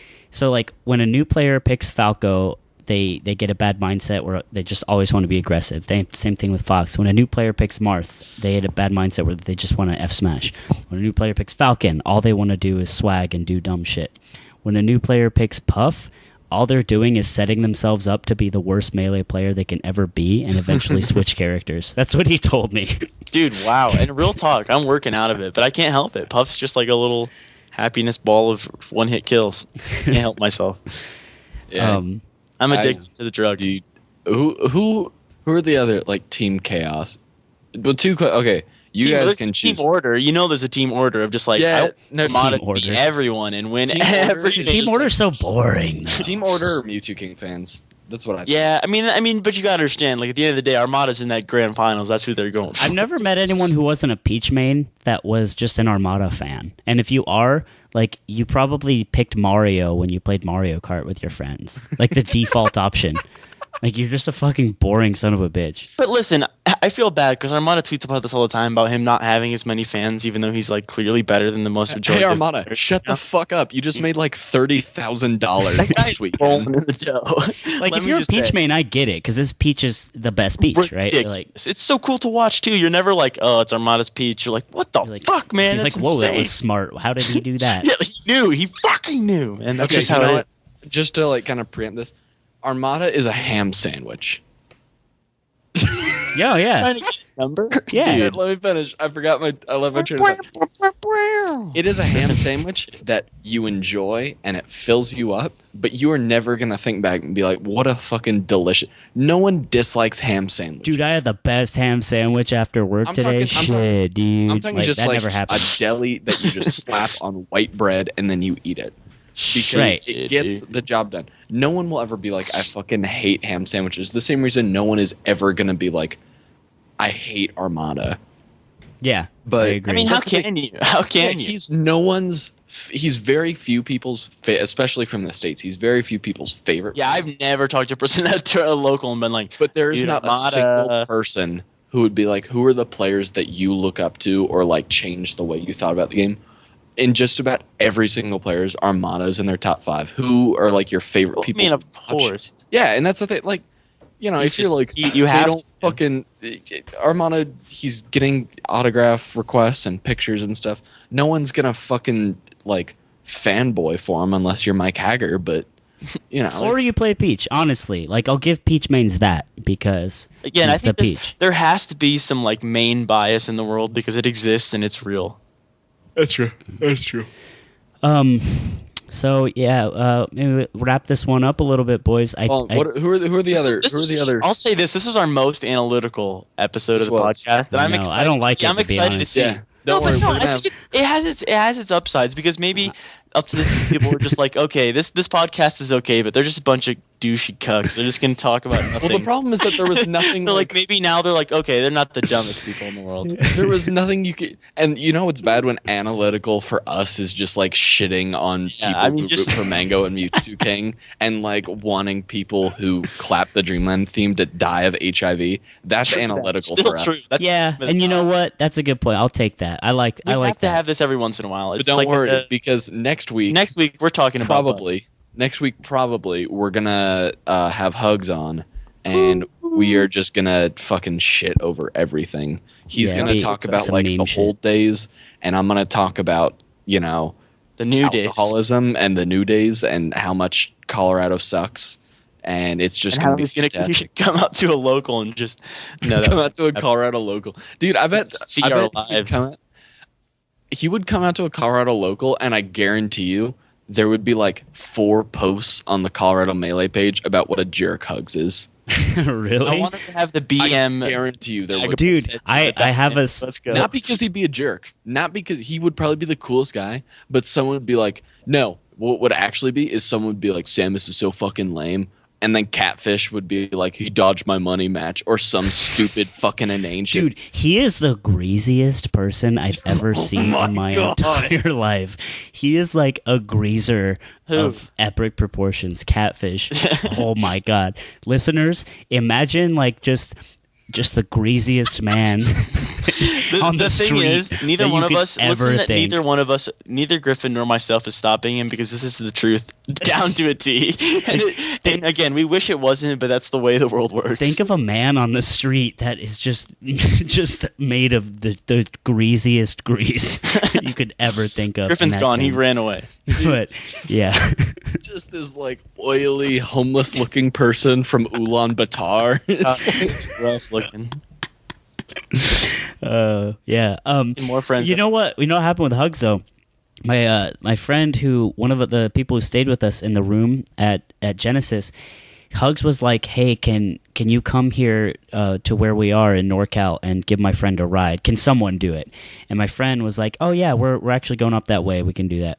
Speaker 1: when a new player picks Falco, they get a bad mindset where they just always want to be aggressive. Same thing with Fox. When a new player picks Marth, they had a bad mindset where they just want to F smash. When a new player picks Falcon, all they want to do is swag and do dumb shit. When a new player picks Puff, all they're doing is setting themselves up to be the worst melee player they can ever be and eventually switch characters. That's what he told me.
Speaker 3: Dude, wow. And real talk, I'm working out of it, but I can't help it. Puff's just like a little happiness ball of one-hit kills. Can't help myself.
Speaker 2: Yeah.
Speaker 3: I'm addicted to the drug.
Speaker 2: Dude, who are the other, like, Team Chaos? But okay, you guys can choose.
Speaker 3: Team order. There's a team order of just like,
Speaker 1: team order.
Speaker 3: Everyone and win everything.
Speaker 1: Team order's so boring.
Speaker 2: Team order or Mewtwo King fans? That's what I think.
Speaker 3: Yeah, I mean, but you gotta understand, like, at the end of the day, Armada's in that grand finals. That's who they're going for.
Speaker 1: I've never met anyone who wasn't a Peach main that was just an Armada fan. And if you are, like, you probably picked Mario when you played Mario Kart with your friends. Like, the default option. Like, you're just a fucking boring son of a bitch.
Speaker 3: But listen, I feel bad because Armada tweets about this all the time about him not having as many fans, even though he's like clearly better than the most majority.
Speaker 2: Hey Armada, shut the fuck up! You just made like $30,000 this weekend.
Speaker 1: Like, if you're a Peach main, I get it because this Peach is the best Peach, right? Like,
Speaker 3: it's so cool to watch too. You're never like, oh, it's Armada's Peach. You're like, what the fuck, man?
Speaker 1: You're
Speaker 3: That's
Speaker 1: like, whoa,
Speaker 3: insane.
Speaker 1: that was smart. How did he do that?
Speaker 3: Yeah, he knew. He fucking knew, and that's just how it is.
Speaker 2: Just to like kind of preempt this, Armada is a ham sandwich.
Speaker 1: Yeah.
Speaker 3: Trying to get his number?
Speaker 1: Yeah.
Speaker 2: Dude, let me finish. I love my train of thought. It is a ham sandwich that you enjoy and it fills you up, but you are never going to think back and be like, what a fucking delicious. No one dislikes ham sandwiches.
Speaker 1: Dude, I had the best ham sandwich after work today. Dude.
Speaker 2: I'm talking just like
Speaker 1: never
Speaker 2: a deli that you just slap on white bread and then you eat it. Because it gets the job done. No one will ever be like, I fucking hate ham sandwiches. The same reason no one is ever going to be like, I hate Armada.
Speaker 1: Yeah,
Speaker 2: but
Speaker 1: I agree.
Speaker 3: I mean, how can you?
Speaker 2: He's very few people's, especially from the States, he's very few people's favorite.
Speaker 3: Yeah, I've never talked to a person at a local and been like,
Speaker 2: but there is not
Speaker 3: Armada.
Speaker 2: A single person who would be like, who are the players that you look up to or like change the way you thought about the game? In just about every single player's Armada's in their top 5. Who are like your favorite people?
Speaker 3: I mean, of course.
Speaker 2: Yeah, and that's the thing. Like, I feel like
Speaker 3: you have
Speaker 2: they don't fucking Armada. He's getting autograph requests and pictures and stuff. No one's gonna fucking like fanboy for him unless you're Mike Hager. But
Speaker 1: or you play Peach. Honestly, like I'll give Peach mains that because
Speaker 3: again, I think
Speaker 1: Peach.
Speaker 3: There has to be some like main bias in the world because it exists and it's real.
Speaker 2: That's true.
Speaker 1: So yeah, maybe wrap this one up a little bit, boys.
Speaker 2: Who are the other?
Speaker 3: I'll say this: this was our most analytical episode of the podcast, and I'm excited.
Speaker 1: I don't like it.
Speaker 3: I'm excited to see.
Speaker 2: Yeah. Don't worry.
Speaker 3: It has its upsides because maybe up to this people were just like, okay, this podcast is okay, but they're just a bunch of douchey cucks. They're just gonna talk about nothing.
Speaker 2: Well, the problem is that there was nothing.
Speaker 3: So like maybe now they're like, okay, they're not the dumbest people in the world.
Speaker 2: There was nothing you could, and you know it's bad when analytical for us is just like shitting on people who root for Mango and Mewtwo King, and like wanting people who clap the Dreamland theme to die of HIV. That's analytical for us.
Speaker 1: Yeah, and you know what? That's a good point. I'll take that. I like
Speaker 3: We have to
Speaker 1: that.
Speaker 3: have this every once in a while.
Speaker 2: But don't worry, because next week
Speaker 3: we're talking about bugs.
Speaker 2: Next week probably we're gonna have Hugs on, and we are just gonna fucking shit over everything. He's gonna talk about like the old days, and I'm gonna talk about the
Speaker 3: new
Speaker 2: alcoholism and the new days and how much Colorado sucks. And it's just going to be fantastic.
Speaker 3: He should come out to a local and just
Speaker 2: come out to a Colorado local, dude. I bet
Speaker 3: our lives.
Speaker 2: He would come out to a Colorado local, and I guarantee you there would be like 4 posts on the Colorado Melee page about what a jerk Hugs is.
Speaker 1: Really?
Speaker 3: I wanted to have the BM.
Speaker 2: I guarantee you there would.
Speaker 1: Dude, I have a.
Speaker 3: Let's go.
Speaker 2: Not because he'd be a jerk, not because he would probably be the coolest guy, but someone would be like, no. What would actually be is someone would be like, Samus is so fucking lame. And then Catfish would be like, he dodged my money match, or some stupid fucking inane shit.
Speaker 1: Dude, he is the greasiest person I've ever seen in my entire life. He is like a greaser of epic proportions. Catfish. Oh my god. Listeners, imagine like just the greasiest man on the street.
Speaker 3: Thing is, neither one of us, neither Griffin nor myself is stopping him, because this is the truth down to a T. And again, we wish it wasn't, but that's the way the world works.
Speaker 1: Think of a man on the street that is just made of the greasiest grease you could ever think of.
Speaker 3: Griffin's gone. He ran away.
Speaker 1: But yeah,
Speaker 2: just this like oily, homeless-looking person from Ulaanbaatar.
Speaker 3: It's rough looking.
Speaker 1: Yeah.
Speaker 3: More friends.
Speaker 1: You know what? You know what happened with Hugs though? My friend one of the people who stayed with us in the room at Genesis, Hugs was like, "Hey, can you come here to where we are in NorCal and give my friend a ride? Can someone do it?" And my friend was like, "Oh yeah, we're actually going up that way. We can do that."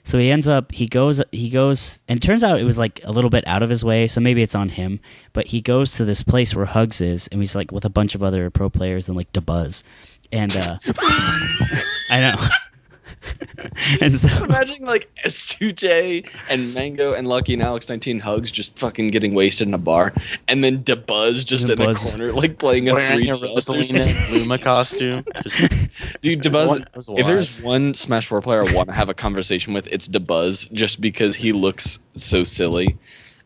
Speaker 1: So he goes, and it turns out it was like a little bit out of his way, so maybe it's on him. But he goes to this place where Hugs is, and he's like with a bunch of other pro players and like DeBuzz, and I know. And so,
Speaker 2: just imagine like S2J and Mango and Lucky and Alex 19 Hugs just fucking getting wasted in a bar, and then DeBuzz just in a corner like playing a 3D
Speaker 3: Luma costume.
Speaker 2: Dude, DeBuzz, if there's one Smash 4 player I want to have a conversation with, it's DeBuzz, just because he looks so silly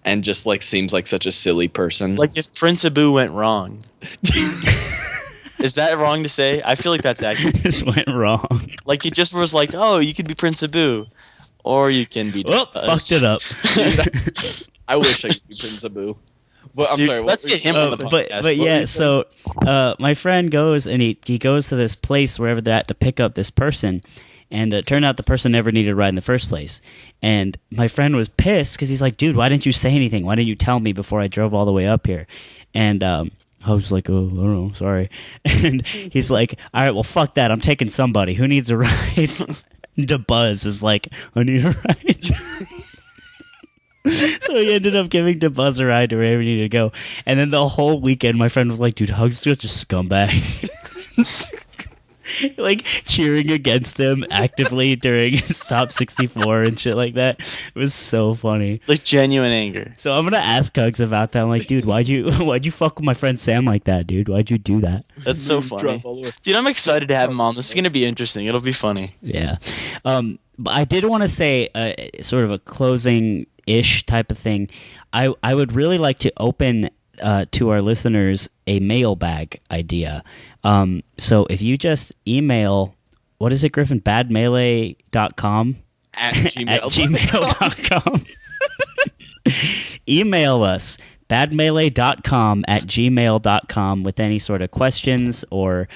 Speaker 2: and just like seems like such a silly person.
Speaker 3: Like if Prince Abu went wrong. Is that wrong to say? I feel like that's accurate.
Speaker 1: This went wrong.
Speaker 3: Like he just was like, "Oh, you could be Prince Abu, or you can be."
Speaker 1: Oh, fucked it up.
Speaker 2: I wish I could be Prince Abu. But I'm sorry.
Speaker 3: Let's get him on the podcast.
Speaker 1: But yeah, so my friend goes and he goes to this place wherever they're at to pick up this person, and it turned out the person never needed a ride in the first place. And my friend was pissed because he's like, "Dude, why didn't you say anything? Why didn't you tell me before I drove all the way up here?" And I was like, "Oh, I don't know, sorry." And he's like, "All right, well, fuck that. I'm taking somebody. Who needs a ride?" DeBuzz is like, "I need a ride." So he ended up giving DeBuzz a ride to wherever he needed to go. And then the whole weekend, my friend was like, "Dude, Hugs is such a scumbag." Like cheering against him actively during his top 64 and shit like that. It was so funny.
Speaker 3: Like genuine anger.
Speaker 1: So I'm gonna ask Hugs about that. I'm like, "Dude, why'd you fuck with my friend Sam like that, dude? Why'd you do that?"
Speaker 3: That's so funny. Dude, I'm excited to have him on. This is gonna be interesting. It'll be funny.
Speaker 1: Yeah. But I did want to say sort of a closing-ish type of thing. I would really like to open to our listeners a mailbag idea. So if you just email, what is it, Griffin? badmelee.com
Speaker 2: at gmail.com.
Speaker 1: Email us badmelee.com@gmail.com with any sort of questions or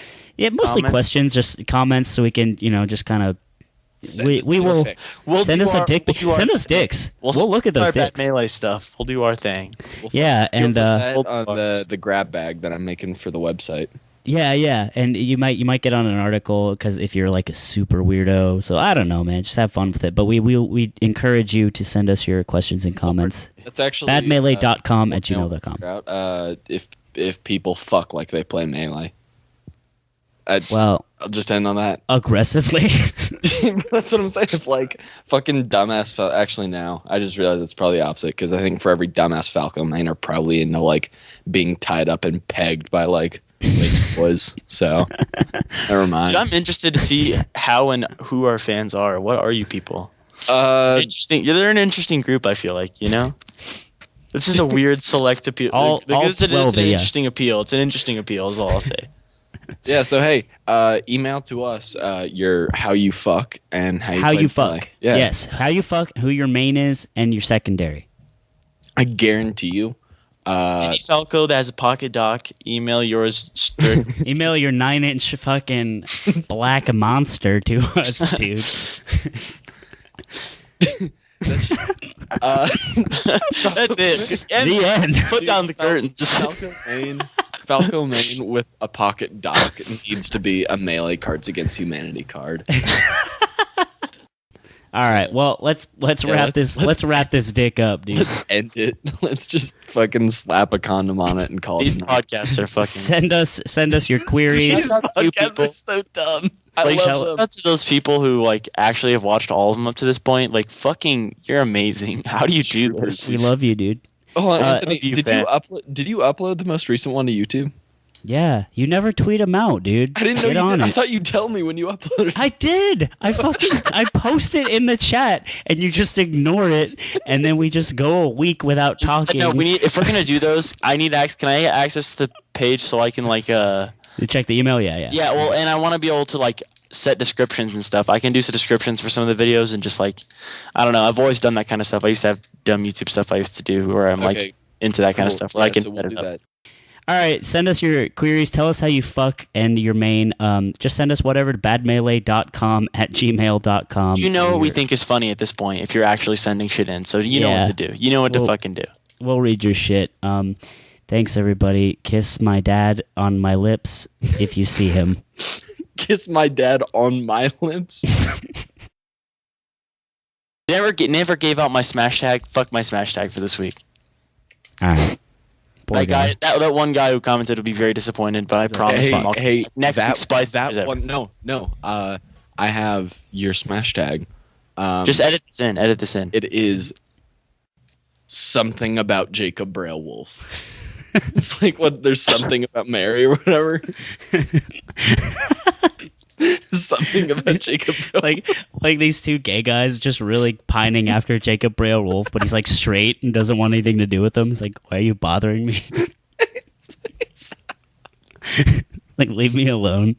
Speaker 1: mostly questions, just comments, so we can just kind of we will send us a dick. Send us dicks. We'll look at those dicks.
Speaker 3: Bad Melee stuff. We'll do our thing.
Speaker 1: Yeah, and
Speaker 2: on the grab bag that I'm making for the website.
Speaker 1: Yeah, and you might get on an article because if you're like a super weirdo. So I don't know, man. Just have fun with it. But we encourage you to send us your questions and comments.
Speaker 2: That's actually
Speaker 1: badmelee.com at gmail.com.
Speaker 2: If people fuck like they play Melee.
Speaker 1: Well,
Speaker 2: I'll just end on that.
Speaker 1: Aggressively.
Speaker 2: That's what I'm saying. If like fucking dumbass actually now, I just realized it's probably the opposite because I think for every dumbass Falco main are probably into like being tied up and pegged by like boys. So never mind.
Speaker 3: Dude, I'm interested to see how and who our fans are. What are you people? Interesting. They're an interesting group. I feel like this is a weird select appeal. It's an interesting appeal. It's an interesting appeal. Is all I'll say.
Speaker 2: Yeah, so hey, email to us your how you fuck and how you
Speaker 1: fuck.
Speaker 2: Yeah.
Speaker 1: Yes, how you fuck, who your main is, and your secondary.
Speaker 2: I guarantee you.
Speaker 3: Any Falco that has a pocket dock, email yours.
Speaker 1: Email your 9-inch fucking black monster to us, dude.
Speaker 3: That's it.
Speaker 1: The end.
Speaker 3: Put down the curtains.
Speaker 2: Falco main with a pocket dock needs to be a Melee Cards Against Humanity card.
Speaker 1: All right, well let's wrap this dick up, dude.
Speaker 2: Let's end it. Let's just fucking slap a condom on it and call
Speaker 3: These
Speaker 2: it. These
Speaker 3: podcasts are fucking.
Speaker 1: Send us your queries.
Speaker 2: These podcasts are so dumb. I love them.
Speaker 3: To those people who like actually have watched all of them up to this point. Like fucking, you're amazing. How do you do this?
Speaker 1: We love you, dude.
Speaker 2: Oh, Anthony, did you upload the most recent one to YouTube?
Speaker 1: Yeah, you never tweet them out, dude.
Speaker 2: I didn't know you did. I thought you'd tell me when you uploaded.
Speaker 1: I did. I post it in the chat, and you just ignore it, and then we just go a week without talking.
Speaker 3: No, if we're gonna do those, can I get access to the page so I can like
Speaker 1: You check the email? Yeah.
Speaker 3: Yeah, well, and I want to be able to like set descriptions and stuff. I can do some descriptions for some of the videos and just like, I don't know. I've always done that kind of stuff. I used to have dumb YouTube stuff I used to do where I'm like into that kind of stuff where I can set it up.
Speaker 2: That.
Speaker 1: All right, send us your queries. Tell us how you fuck and your main. Just send us whatever to badmelee.com at gmail.com.
Speaker 3: You know what we think is funny at this point if you're actually sending shit in. So you know what to do. You know what to fucking do.
Speaker 1: We'll read your shit. Thanks, everybody. Kiss my dad on my lips if you see him.
Speaker 2: Kiss my dad on my lips.
Speaker 3: Never gave out my smash tag. Fuck my smash tag for this week.
Speaker 1: All right.
Speaker 3: That one guy who commented will be very disappointed, but I promise him. Next week, spice
Speaker 2: that one. No. I have your smash tag.
Speaker 3: Just edit this in.
Speaker 2: It is something about Jacob Braille-Wolf. It's like there's something about Mary or whatever. Something about Jacob Braille-Wolf.
Speaker 1: Like these two gay guys just really pining after Jacob Braille-Wolf, but he's like straight and doesn't want anything to do with them. He's like, why are you bothering me? Like, leave me alone.